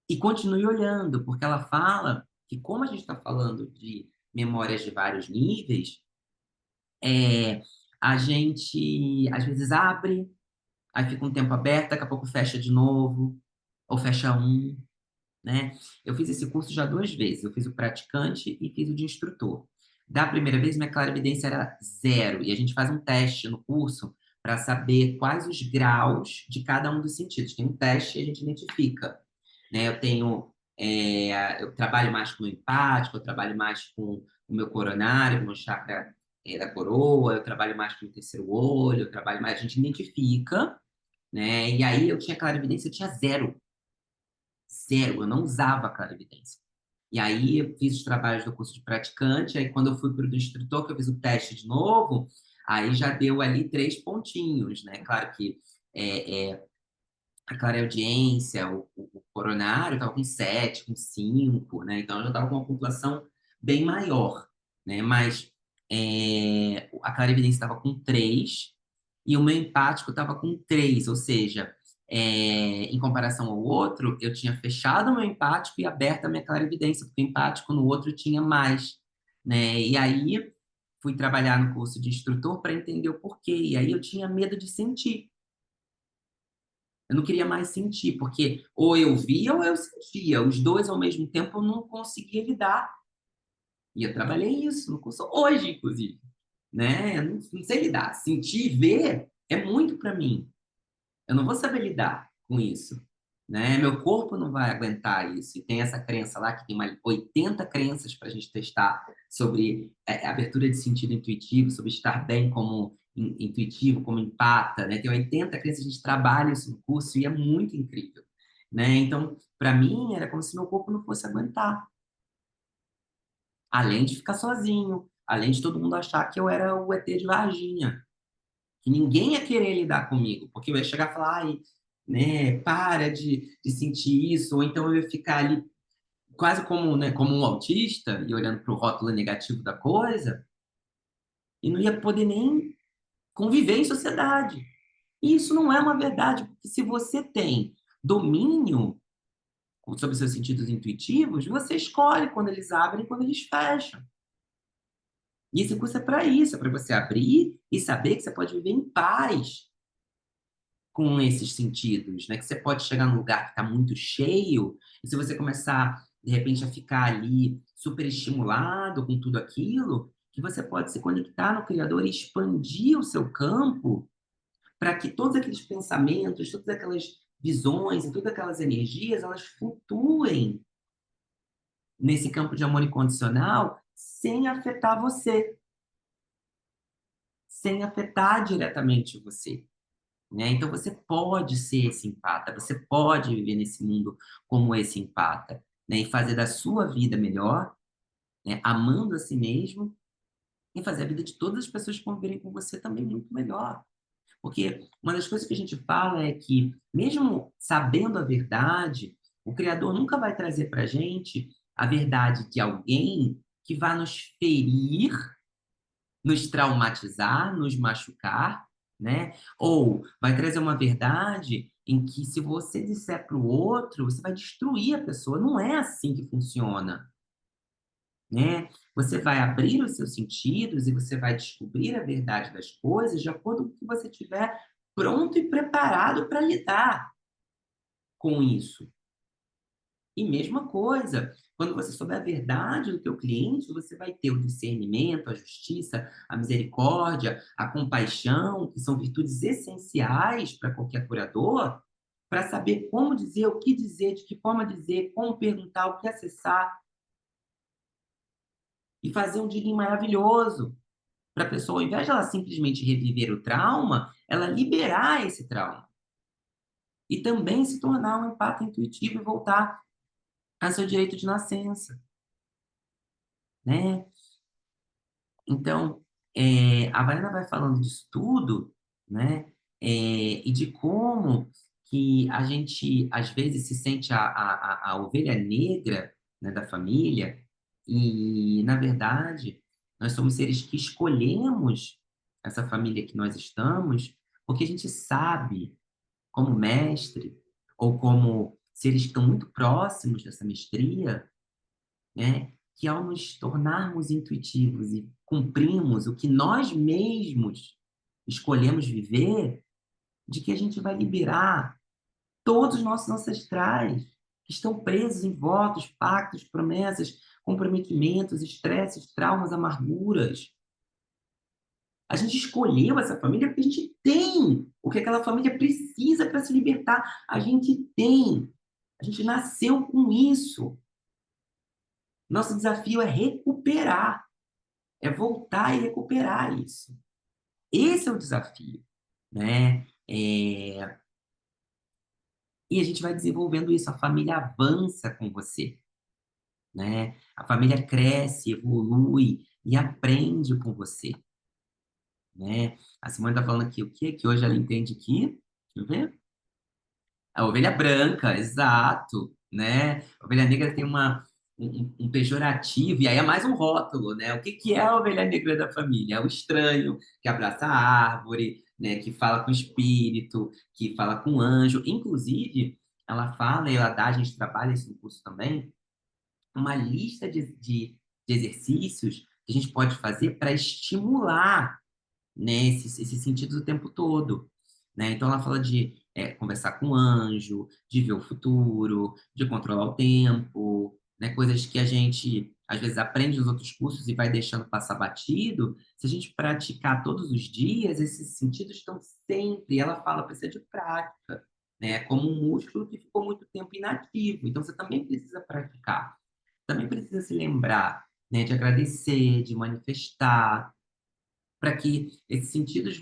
E continue olhando, porque ela fala que, como a gente está falando de memórias de vários níveis, é, a gente às vezes abre, aí fica um tempo aberto, daqui a pouco fecha de novo, ou fecha um, né? Eu fiz esse curso já duas vezes, eu fiz o praticante e fiz o de instrutor. Da primeira vez, minha clarividência era zero, e a gente faz um teste no curso para saber quais os graus de cada um dos sentidos. Tem um teste e a gente identifica, né? Eu trabalho mais com o empático, eu trabalho mais com o meu coronário, com o meu chakra da coroa, eu trabalho mais com o terceiro olho, eu trabalho mais, a gente identifica, né? E aí eu tinha clarividência, eu tinha zero, zero, eu não usava clarividência. E aí eu fiz os trabalhos do curso de praticante, aí quando eu fui para o do instrutor, que eu fiz o teste de novo, aí já deu ali 3 pontinhos, né? Claro que a clareaudiência, o coronário estava com 7, com 5, né? Então eu já estava com uma pontuação bem maior, né? Mas a clarividência estava com 3 e o meu empático estava com 3, ou seja, em comparação ao outro, eu tinha fechado o meu empático e aberto a minha clarividência, porque o empático no outro tinha mais, né? E aí fui trabalhar no curso de instrutor para entender o porquê. E aí eu tinha medo de sentir. Eu não queria mais sentir, porque ou eu via ou eu sentia. Os dois ao mesmo tempo eu não conseguia lidar. E eu trabalhei isso no curso hoje, inclusive. Né? Eu não sei lidar. Sentir e ver é muito para mim. Eu não vou saber lidar com isso. Né? Meu corpo não vai aguentar isso. E tem essa crença lá, que tem mais 80 crenças para a gente testar sobre abertura de sentido intuitivo, sobre estar bem como intuitivo, como empata. Né? Tem 80 crenças, a gente trabalha isso no curso e é muito incrível. Né? Então, para mim, era como se meu corpo não fosse aguentar. Além de ficar sozinho, além de todo mundo achar que eu era o ET de Varginha, que ninguém ia querer lidar comigo, porque eu ia chegar e falar, ai, né, para de sentir isso, ou então eu ia ficar ali quase como, né, como um autista e olhando para o rótulo negativo da coisa, e não ia poder nem conviver em sociedade. E isso não é uma verdade, porque se você tem domínio sobre seus sentidos intuitivos, você escolhe quando eles abrem e quando eles fecham. E esse curso é para isso, é para você abrir e saber que você pode viver em paz com esses sentidos, né? Que você pode chegar num lugar que está muito cheio, e se você começar, de repente, a ficar ali super estimulado com tudo aquilo, que você pode se conectar no Criador e expandir o seu campo para que todos aqueles pensamentos, todas aquelas visões e todas aquelas energias, elas flutuem nesse campo de amor incondicional sem afetar você, sem afetar diretamente você. Né? Então você pode ser esse empata, você pode viver nesse mundo como esse empata, né? E fazer da sua vida melhor, né? Amando a si mesmo e fazer a vida de todas as pessoas que conviverem com você também muito melhor. Porque uma das coisas que a gente fala é que, mesmo sabendo a verdade, o Criador nunca vai trazer para a gente a verdade de alguém que vai nos ferir, nos traumatizar, nos machucar, né? Ou vai trazer uma verdade em que, se você disser para o outro, você vai destruir a pessoa. Não é assim que funciona, né? Você vai abrir os seus sentidos e você vai descobrir a verdade das coisas de acordo com o que você tiver pronto e preparado para lidar com isso. E mesma coisa, quando você souber a verdade do teu cliente, você vai ter o discernimento, a justiça, a misericórdia, a compaixão, que são virtudes essenciais para qualquer curador, para saber como dizer, o que dizer, de que forma dizer, como perguntar, o que acessar, e fazer um digging maravilhoso para a pessoa, ao invés de ela simplesmente reviver o trauma, ela liberar esse trauma. E também se tornar um empata intuitivo e voltar a seu direito de nascença, né? Então, a Havaiana vai falando disso tudo, né? E de como que a gente, às vezes, se sente a ovelha negra, né, da família, e, na verdade, nós somos seres que escolhemos essa família que nós estamos, porque a gente sabe, como mestre, ou como seres que estão muito próximos dessa mestria, né? Que ao nos tornarmos intuitivos e cumprimos o que nós mesmos escolhemos viver, de que a gente vai liberar todos os nossos ancestrais que estão presos em votos, pactos, promessas, comprometimentos, estresses, traumas, amarguras. A gente escolheu essa família porque a gente tem o que aquela família precisa para se libertar. A gente tem. A gente nasceu com isso. Nosso desafio é recuperar. É voltar e recuperar isso. Esse é o desafio, né? E a gente vai desenvolvendo isso, a família avança com você, né? A família cresce, evolui e aprende com você, né? A Simone está falando aqui o quê? Que hoje ela entende que, deixa eu ver, a ovelha branca, exato, né? A ovelha negra tem um pejorativo, e aí é mais um rótulo, né? O que que é a ovelha negra da família? É o estranho, que abraça a árvore, né? Que fala com o espírito, que fala com o anjo. Inclusive, ela fala, e ela dá, a gente trabalha isso no curso também, uma lista de exercícios que a gente pode fazer para estimular, né, esses sentidos o tempo todo, né? Então ela fala de conversar com o anjo, de ver o futuro, de controlar o tempo, né? Coisas que a gente às vezes aprende nos outros cursos e vai deixando passar batido. Se a gente praticar todos os dias, esses sentidos estão sempre. Ela fala, precisa de prática, né? É como um músculo que ficou muito tempo inativo. Então você também precisa praticar, também precisa se lembrar, né, de agradecer, de manifestar, para que esses sentidos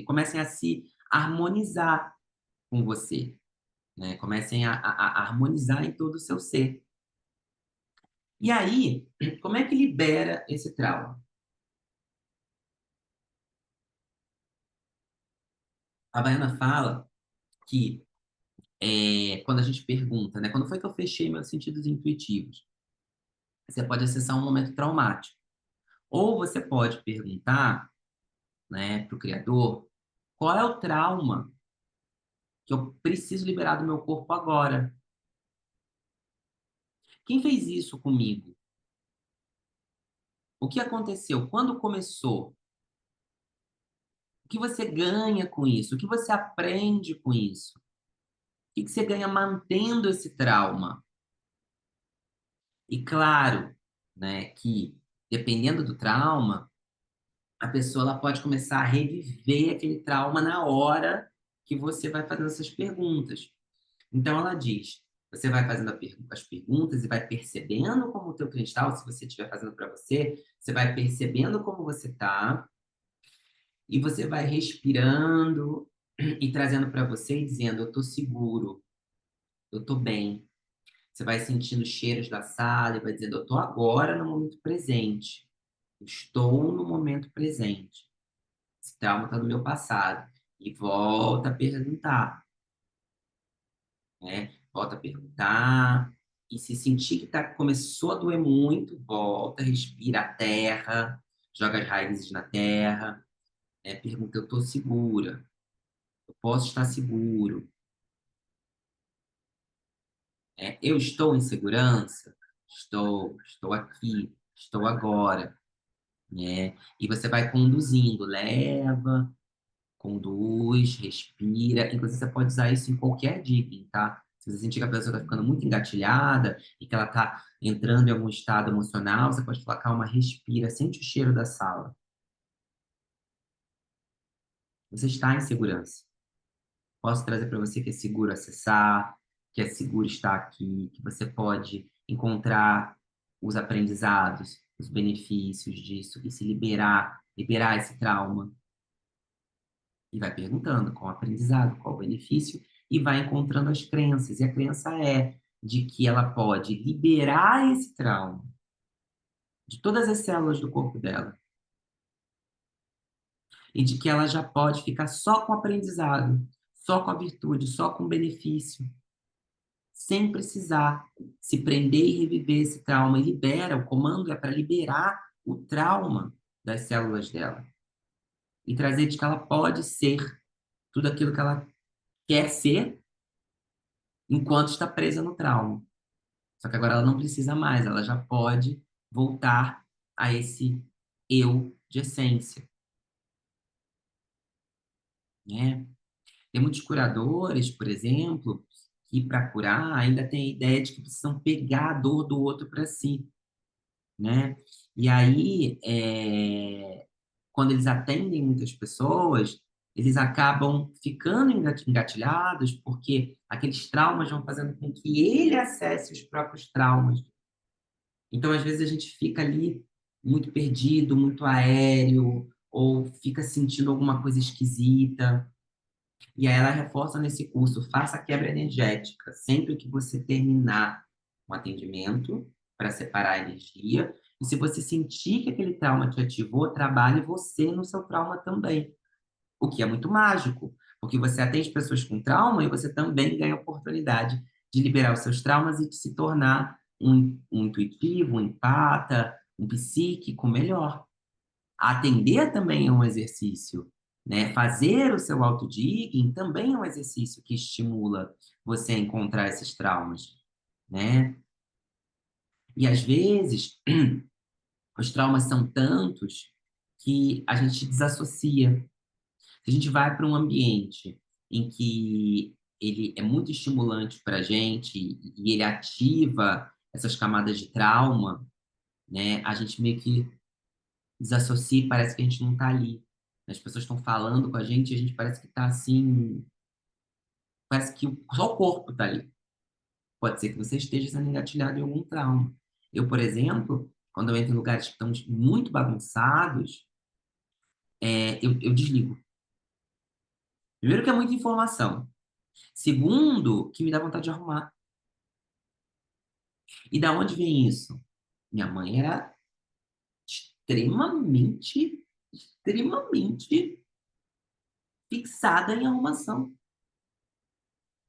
comecem a se harmonizar com você, né? Comecem a harmonizar em todo o seu ser. E aí, como é que libera esse trauma? A Baiana fala que quando a gente pergunta, né? Quando foi que eu fechei meus sentidos intuitivos? Você pode acessar um momento traumático. Ou você pode perguntar, né, para o Criador, qual é o trauma que eu preciso liberar do meu corpo agora? Quem fez isso comigo? O que aconteceu? Quando começou? O que você ganha com isso? O que você aprende com isso? O que você ganha mantendo esse trauma? E claro, né, que dependendo do trauma, a pessoa ela pode começar a reviver aquele trauma na hora que você vai fazendo essas perguntas. Então ela diz, você vai fazendo as perguntas e vai percebendo como o teu cristal, se você estiver fazendo para você, você vai percebendo como você está e você vai respirando e trazendo para você e dizendo, eu estou seguro, eu estou bem. Você vai sentindo os cheiros da sala e vai dizendo, eu estou agora no momento presente. Eu estou no momento presente. Esse trauma está no meu passado. E volta a perguntar, né? Volta a perguntar. E se sentir que começou a doer muito, volta, respira a terra, joga as raízes na terra, né? Pergunta, eu estou segura, eu posso estar seguro, né? Eu estou em segurança? Estou aqui, estou agora, né? E você vai conduzindo, leva, conduz, respira. Inclusive, você pode usar isso em qualquer dica, tá? Se você sentir que a pessoa está ficando muito engatilhada e que ela está entrando em algum estado emocional, você pode falar, calma, respira, sente o cheiro da sala. Você está em segurança. Posso trazer para você que é seguro acessar, que é seguro estar aqui, que você pode encontrar os aprendizados, os benefícios disso e se liberar esse trauma. E vai perguntando qual o aprendizado, qual o benefício, e vai encontrando as crenças. E a crença é de que ela pode liberar esse trauma de todas as células do corpo dela, e de que ela já pode ficar só com o aprendizado, só com a virtude, só com o benefício, sem precisar se prender e reviver esse trauma. E libera, o comando é para liberar o trauma das células dela e trazer de que ela pode ser tudo aquilo que ela quer ser enquanto está presa no trauma. Só que agora ela não precisa mais, ela já pode voltar a esse eu de essência, né? Tem muitos curadores, por exemplo, que para curar ainda tem a ideia de que precisam pegar a dor do outro para si, né? E aí, quando eles atendem muitas pessoas, eles acabam ficando engatilhados porque aqueles traumas vão fazendo com que ele acesse os próprios traumas. Então, às vezes, a gente fica ali muito perdido, muito aéreo, ou fica sentindo alguma coisa esquisita. E aí ela reforça nesse curso, faça a quebra energética. Sempre que você terminar um atendimento, para separar a energia. E se você sentir que aquele trauma te ativou, trabalhe você no seu trauma também. O que é muito mágico, porque você atende pessoas com trauma e você também ganha a oportunidade de liberar os seus traumas e de se tornar um intuitivo, um empata, um psíquico melhor. Atender também é um exercício, né? Fazer o seu autodigging também é um exercício que estimula você a encontrar esses traumas, né? E às vezes os traumas são tantos que a gente desassocia. Se a gente vai para um ambiente em que ele é muito estimulante para a gente e ele ativa essas camadas de trauma, né? A gente meio que desassocia e parece que a gente não está ali. As pessoas estão falando com a gente e a gente parece que está assim, parece que só o corpo está ali. Pode ser que você esteja sendo engatilhado em algum trauma. Eu, por exemplo, quando eu entro em lugares que estão muito bagunçados, eu desligo. Primeiro que é muita informação. Segundo, que me dá vontade de arrumar. E da onde vem isso? Minha mãe era extremamente, extremamente fixada em arrumação.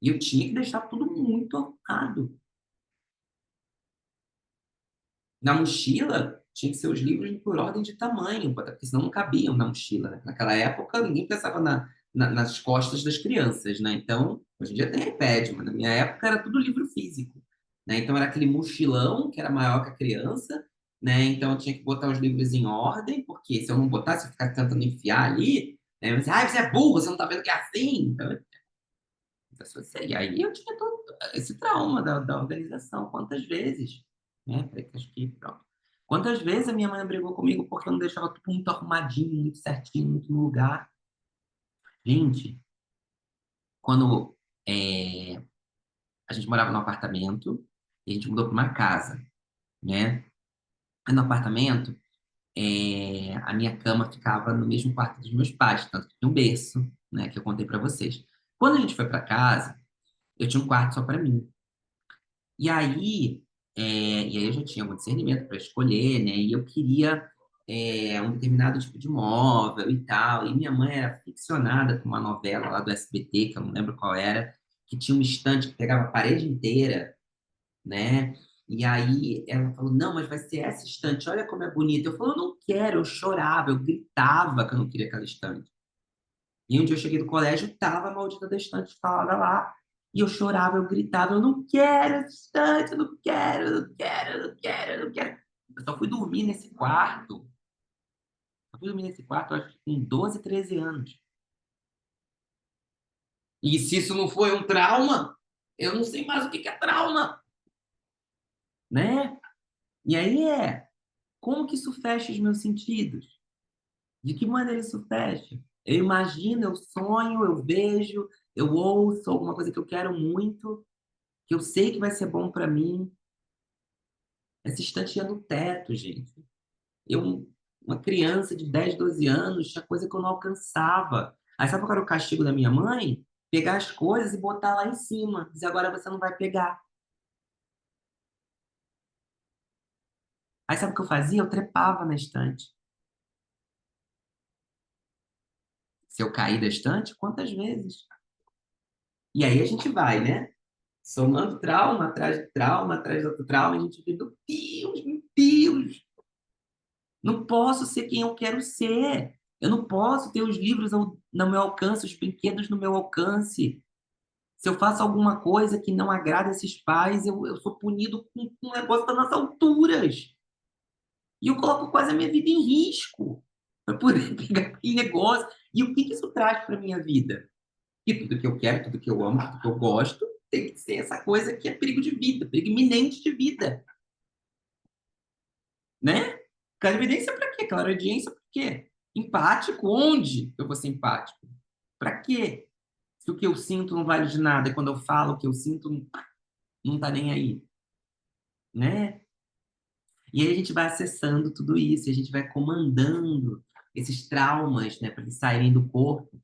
E eu tinha que deixar tudo muito arrumado. Na mochila, tinha que ser os livros por ordem de tamanho, porque senão não cabiam na mochila, né? Naquela época, ninguém pensava nas costas das crianças, né? Então, hoje em dia tem iPad, mas na minha época era tudo livro físico, né? Então, era aquele mochilão que era maior que a criança, né? Então, eu tinha que botar os livros em ordem, porque se eu não botasse, eu ficar tentando enfiar ali, né? Eu dizia, você é burro, você não tá vendo que é assim? Então, e aí eu tinha todo esse trauma da organização. Quantas vezes, né? Peraí, que acho que pronto. Quantas vezes a minha mãe brigou comigo porque eu não deixava tudo muito arrumadinho, muito certinho, muito no lugar. Gente, quando a gente morava no apartamento e a gente mudou para uma casa, né? Aí no apartamento, a minha cama ficava no mesmo quarto dos meus pais, tanto que tinha um berço, né? Que eu contei para vocês. Quando a gente foi para casa, eu tinha um quarto só para mim. E aí eu já tinha um discernimento para escolher, né? E eu queria um determinado tipo de móvel e tal. E minha mãe era ficcionada com uma novela lá do SBT, que eu não lembro qual era, que tinha uma estante que pegava a parede inteira, né? E aí ela falou, não, mas vai ser essa estante, olha como é bonita. Eu falei, eu não quero, eu chorava, eu gritava que eu não queria aquela estante. E um dia eu cheguei do colégio, tava a maldita da estante falada lá. E eu chorava, eu gritava, eu não quero essa estante, eu não quero, eu não quero, eu não quero, eu não quero. Eu só fui dormir nesse quarto. Eu fui dormir nesse quarto, acho que com 12, 13 anos. E se isso não foi um trauma, eu não sei mais o que que é trauma, né? E aí como que isso fecha os meus sentidos? De que maneira isso fecha? Eu imagino, eu sonho, eu vejo, eu ouço alguma coisa que eu quero muito, que eu sei que vai ser bom para mim. Essa estante ia no teto, gente. Eu, uma criança de 10, 12 anos, tinha coisa que eu não alcançava. Aí sabe qual era o castigo da minha mãe? Pegar as coisas e botar lá em cima. Dizer, agora você não vai pegar. Aí sabe o que eu fazia? Eu trepava na estante. Se eu cair da estante, quantas vezes? E aí a gente vai, né? Somando trauma atrás de outro trauma, a gente vê, meu Deus, não posso ser quem eu quero ser. Eu não posso ter os livros no meu alcance, os brinquedos no meu alcance. Se eu faço alguma coisa que não agrada esses pais, eu sou punido com um negócio das nossas alturas. E eu coloco quase a minha vida em risco para poder pegar aquele negócio. E o que que isso traz para a minha vida? Que tudo que eu quero, tudo que eu amo, tudo que eu gosto, tem que ser essa coisa que é perigo de vida, perigo iminente de vida, né? Clarividência para quê? Clariaudiência para quê? Empático, onde eu vou ser empático? Para quê? Se o que eu sinto não vale de nada, e quando eu falo o que eu sinto, não tá nem aí, né? E aí a gente vai acessando tudo isso, e a gente vai comandando esses traumas, né, para eles saírem do corpo,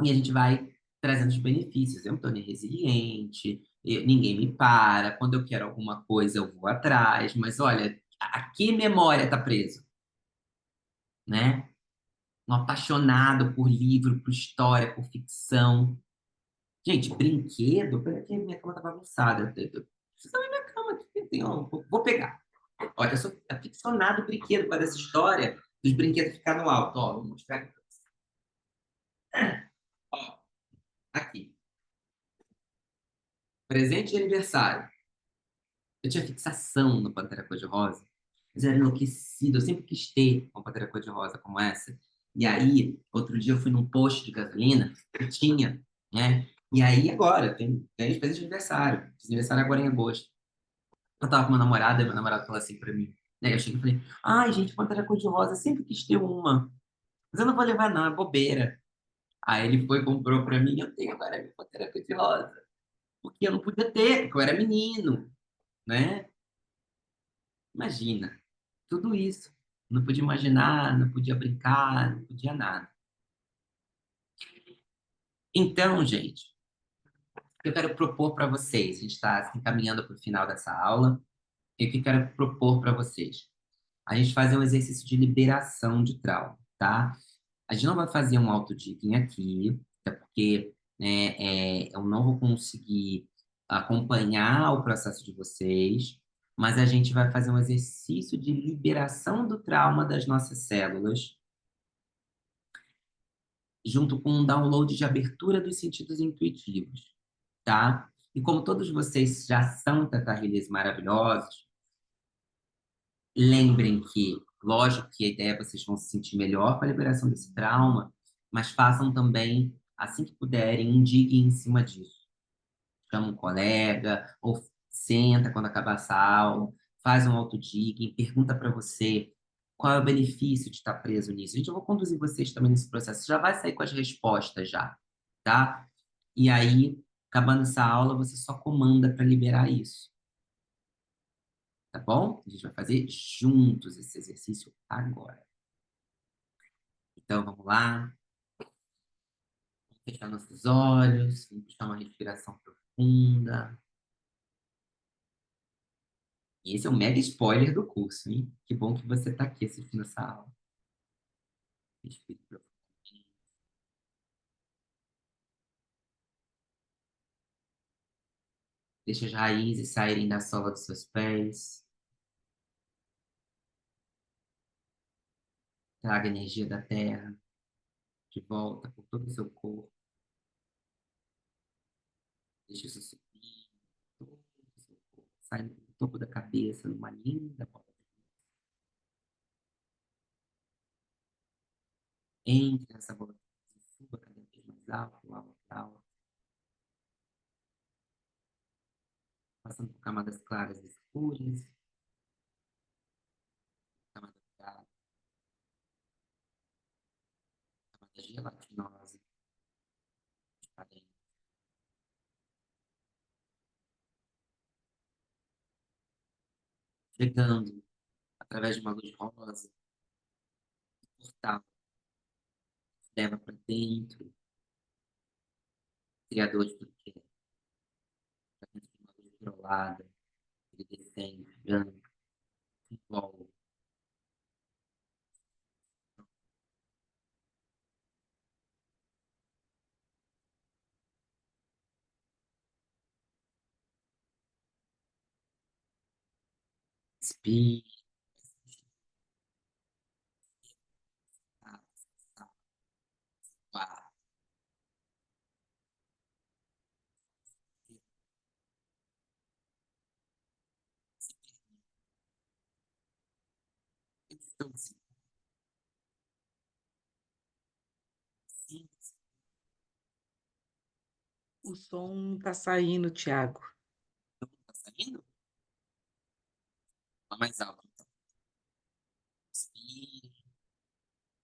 e a gente vai trazendo os benefícios. Eu me tornei resiliente, ninguém me para, quando eu quero alguma coisa eu vou atrás, mas olha, a que memória está preso, né? Um apaixonado por livro, por história, por ficção. Gente, brinquedo, peraí que minha cama tá bagunçada. Precisa ver minha cama aqui, vou pegar. Olha, eu sou aficionado por brinquedo, por causa dessa história dos brinquedos ficar no alto. Ó, vou mostrar aqui. Ó, aqui. Presente de aniversário. Eu tinha fixação no Pantera Cor-de-Rosa. Mas eu era enlouquecido. Eu sempre quis ter uma Pantera Cor-de-Rosa como essa. E aí, outro dia eu fui num posto de gasolina que tinha, né? E aí, agora, tem presente de aniversário. Fiz aniversário agora em agosto. Eu tava com uma namorada, e meu namorado falou assim pra mim. Né? Eu cheguei e falei, ai, gente, Pantera Cor-de-Rosa, eu sempre quis ter uma. Mas eu não vou levar, não, é bobeira. Aí ele foi e comprou pra mim, eu tenho agora minha Pantera Cor-de-Rosa. Porque eu não podia ter, porque eu era menino, né? Imagina, tudo isso. Não podia imaginar, não podia brincar, não podia nada. Então, gente, o que eu quero propor para vocês, a gente está se encaminhando para o final dessa aula, E o que eu quero propor para vocês? A gente fazer um exercício de liberação de trauma, tá? A gente não vai fazer um auto-digging aqui, até porque né, eu não vou conseguir acompanhar o processo de vocês, mas a gente vai fazer um exercício de liberação do trauma das nossas células, junto com um download de abertura dos sentidos intuitivos, tá? E como todos vocês já são teta-healers maravilhosos, lembrem que, lógico que a ideia é vocês vão se sentir melhor com a liberação desse trauma, mas façam também, assim que puderem, um digue em cima disso. Chama um colega, ou senta quando acabar essa aula, faz um autodigging, pergunta para você qual é o benefício de estar preso nisso. Gente, eu vou conduzir vocês também nesse processo. Você já vai sair com as respostas já, tá? E aí, acabando essa aula, você só comanda para liberar isso. Tá bom? A gente vai fazer juntos esse exercício agora. Então, vamos lá. Vamos fechar nossos olhos. Vamos puxar uma respiração profunda. E esse é um mega spoiler do curso, hein? Que bom que você está aqui assistindo essa aula. Respire profundamente. Deixa as raízes saírem da sola dos seus pés. Traga a energia da terra de volta por todo o seu corpo. Deixa isso subir todo o seu corpo, saindo do topo da cabeça, numa linda bola. Entre nessa bola, suba cada vez mais alto, alto, alto, passando por camadas claras e escuras, camada dourada, camada gelatinosa, transparente, chegando através de uma luz rosa, portal, leva para dentro, criador de tudo que é, para dentro de uma luz violada, iridescente, branca, envolve, inspira, então, sim, O som tá saindo, Thiago. tá saindo? Fala mais alto, então. Inspire,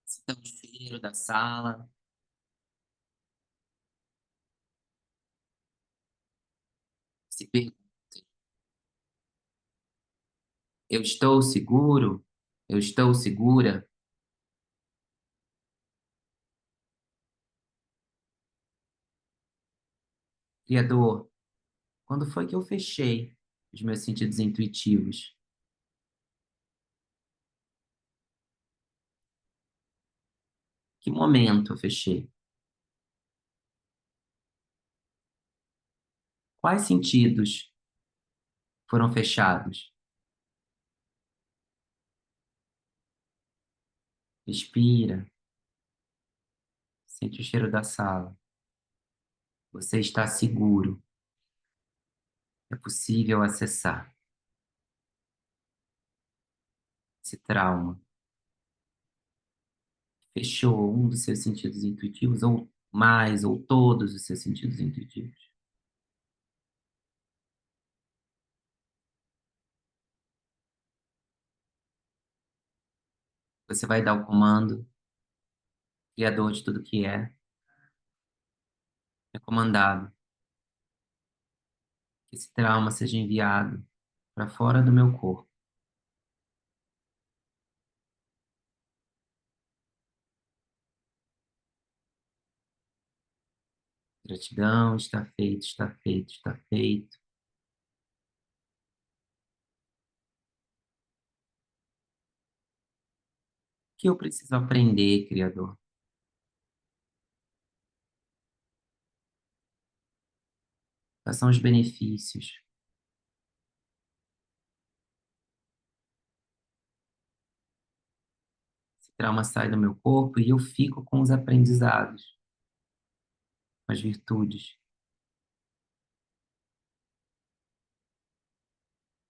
sinta o cheiro da sala, se pergunte, eu estou seguro? Eu estou segura? Criador, quando foi que eu fechei os meus sentidos intuitivos? Que momento eu fechei? Quais sentidos foram fechados? Respira, sente o cheiro da sala. Você está seguro. É possível acessar esse trauma. Fechou um dos seus sentidos intuitivos, ou mais, ou todos os seus sentidos intuitivos. Você vai dar o comando, criador de tudo que é comandado que esse trauma seja enviado para fora do meu corpo. Gratidão, está feito, está feito, está feito. que eu preciso aprender, Criador? Quais são os benefícios? Esse trauma sai do meu corpo e eu fico com os aprendizados, com as virtudes.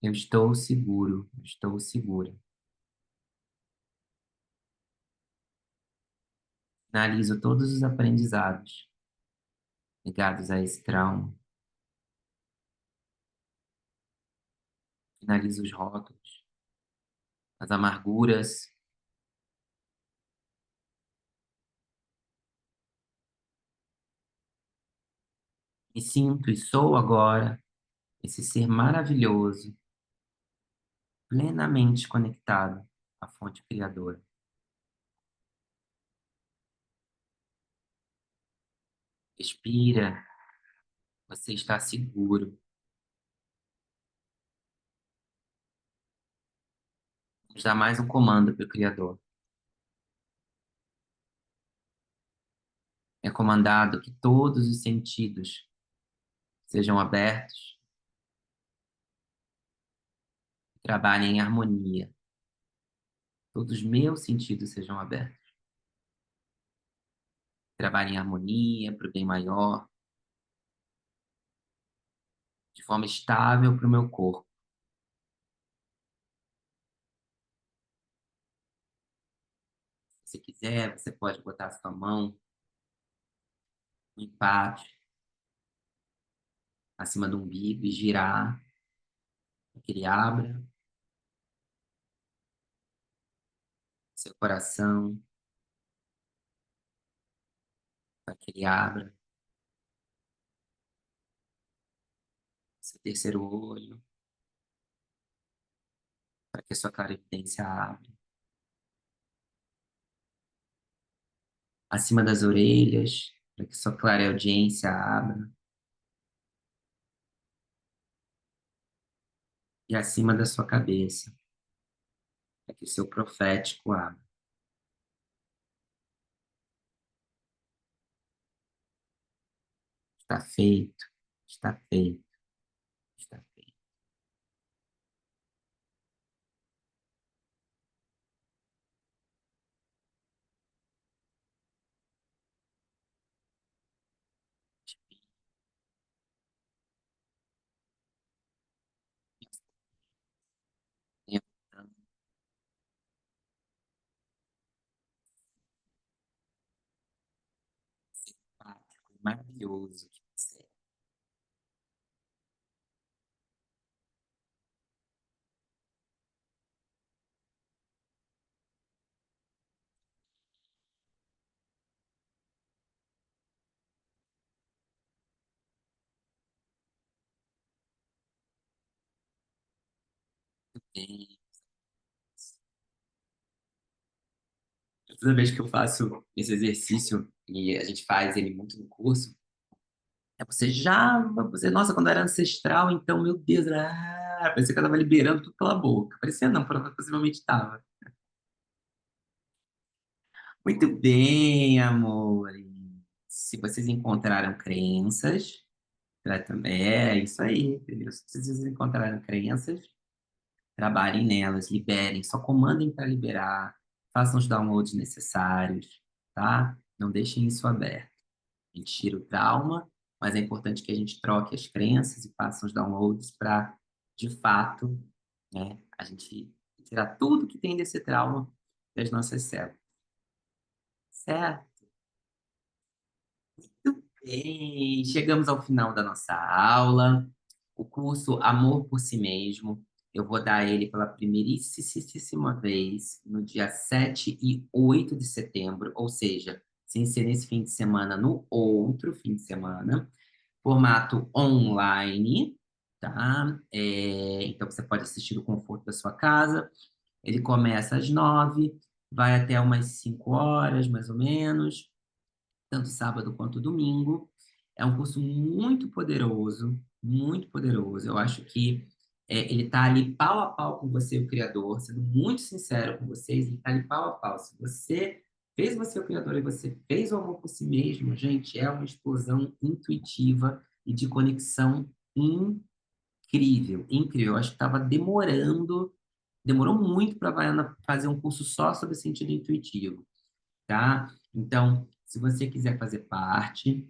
Eu estou seguro, eu estou segura. Finalizo todos os aprendizados ligados a esse trauma. Finalizo os rótulos, as amarguras. Me sinto e sou agora esse ser maravilhoso, plenamente conectado à fonte criadora. Respira, você está seguro. Vamos dar mais um comando para o Criador. É comandado que todos os sentidos sejam abertos e trabalhem em harmonia. Todos os meus sentidos sejam abertos. Trabalhem em harmonia para o bem maior, de forma estável para o meu corpo. Se quiser, você pode botar a sua mão no empate, acima do umbigo e girar para que ele abra seu coração, para que ele abra seu terceiro olho, para que a sua clarividência abra. Acima das orelhas, para que sua clareaudiência abra. E acima da sua cabeça, para que o seu profético abra. Está feito, está feito, está feito. Maravilhoso que você é. Bem, toda vez que eu faço esse exercício, e a gente faz ele muito no curso, é você, nossa, quando era ancestral, então, meu Deus, parecia que eu tava liberando tudo pela boca. Parecia não, possivelmente estava. Muito bem, amor. Se vocês encontraram crenças, é isso aí, entendeu? Se vocês encontraram crenças, trabalhem nelas, liberem, só comandem para liberar, façam os downloads necessários, tá? Não deixem isso aberto. A gente tira o trauma, mas é importante que a gente troque as crenças e faça os downloads para, de fato, né, a gente tirar tudo que tem desse trauma das nossas células. Certo? Muito bem. Chegamos ao final da nossa aula. O curso Amor por Si Mesmo. Eu vou dar ele pela primeiríssima vez no dia 7 e 8 de setembro, ou seja, sem ser nesse fim de semana, no outro fim de semana. Formato online, tá? Então você pode assistir do conforto da sua casa. Ele começa às 9, vai até umas 5 horas, mais ou menos, tanto sábado quanto domingo. É um curso muito poderoso, muito poderoso. Eu acho que ele está ali pau a pau com você, o Criador, sendo muito sincero com vocês, ele está ali pau a pau. Se você fez você o Criador e você fez o amor por si mesmo, gente, é uma explosão intuitiva e de conexão incrível, incrível. Eu acho que estava demorou muito para a Baiana fazer um curso só sobre sentido intuitivo, tá? Então, se você quiser fazer parte,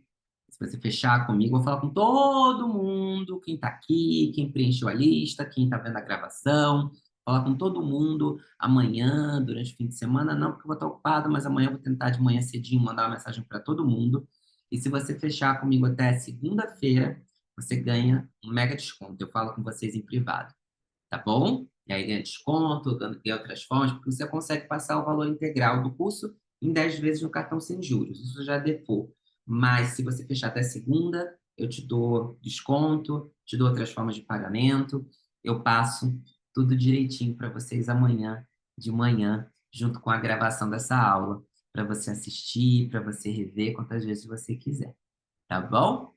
se você fechar comigo, eu vou falar com todo mundo, quem está aqui, quem preencheu a lista, quem está vendo a gravação, falar com todo mundo amanhã, durante o fim de semana, não, porque eu vou estar ocupado, mas amanhã eu vou tentar de manhã cedinho mandar uma mensagem para todo mundo. E se você fechar comigo até segunda-feira, você ganha um mega desconto. Eu falo com vocês em privado, tá bom? E aí ganha desconto, ganha outras formas, porque você consegue passar o valor integral do curso em 10 vezes no cartão sem juros. Isso já é default. Mas se você fechar até segunda, eu te dou desconto, te dou outras formas de pagamento. Eu passo tudo direitinho para vocês amanhã, de manhã, junto com a gravação dessa aula, para você assistir, para você rever quantas vezes você quiser. Tá bom?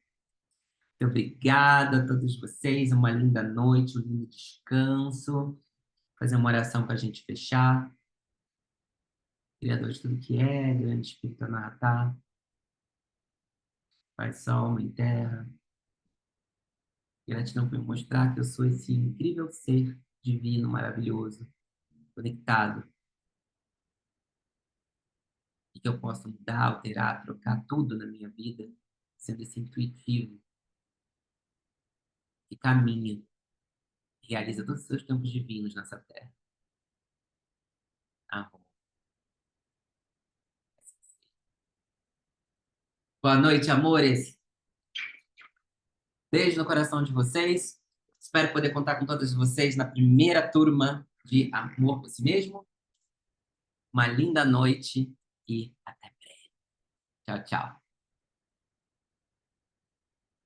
Muito obrigada a todos vocês. Uma linda noite, um lindo descanso. Fazer uma oração para a gente fechar. Criador de tudo que é, grande Espírito Anahata, Pai, Sol, Mãe Terra. Gratidão por me mostrar que eu sou esse incrível ser divino, maravilhoso, conectado, e que eu posso mudar, alterar, trocar tudo na minha vida, sendo esse intuitivo que caminha, realiza todos os seus campos divinos nessa terra. Amor. Boa noite, amores. Beijo no coração de vocês. Espero poder contar com todos vocês na primeira turma de Amor por Si Mesmo. Uma linda noite e até breve. Tchau, tchau.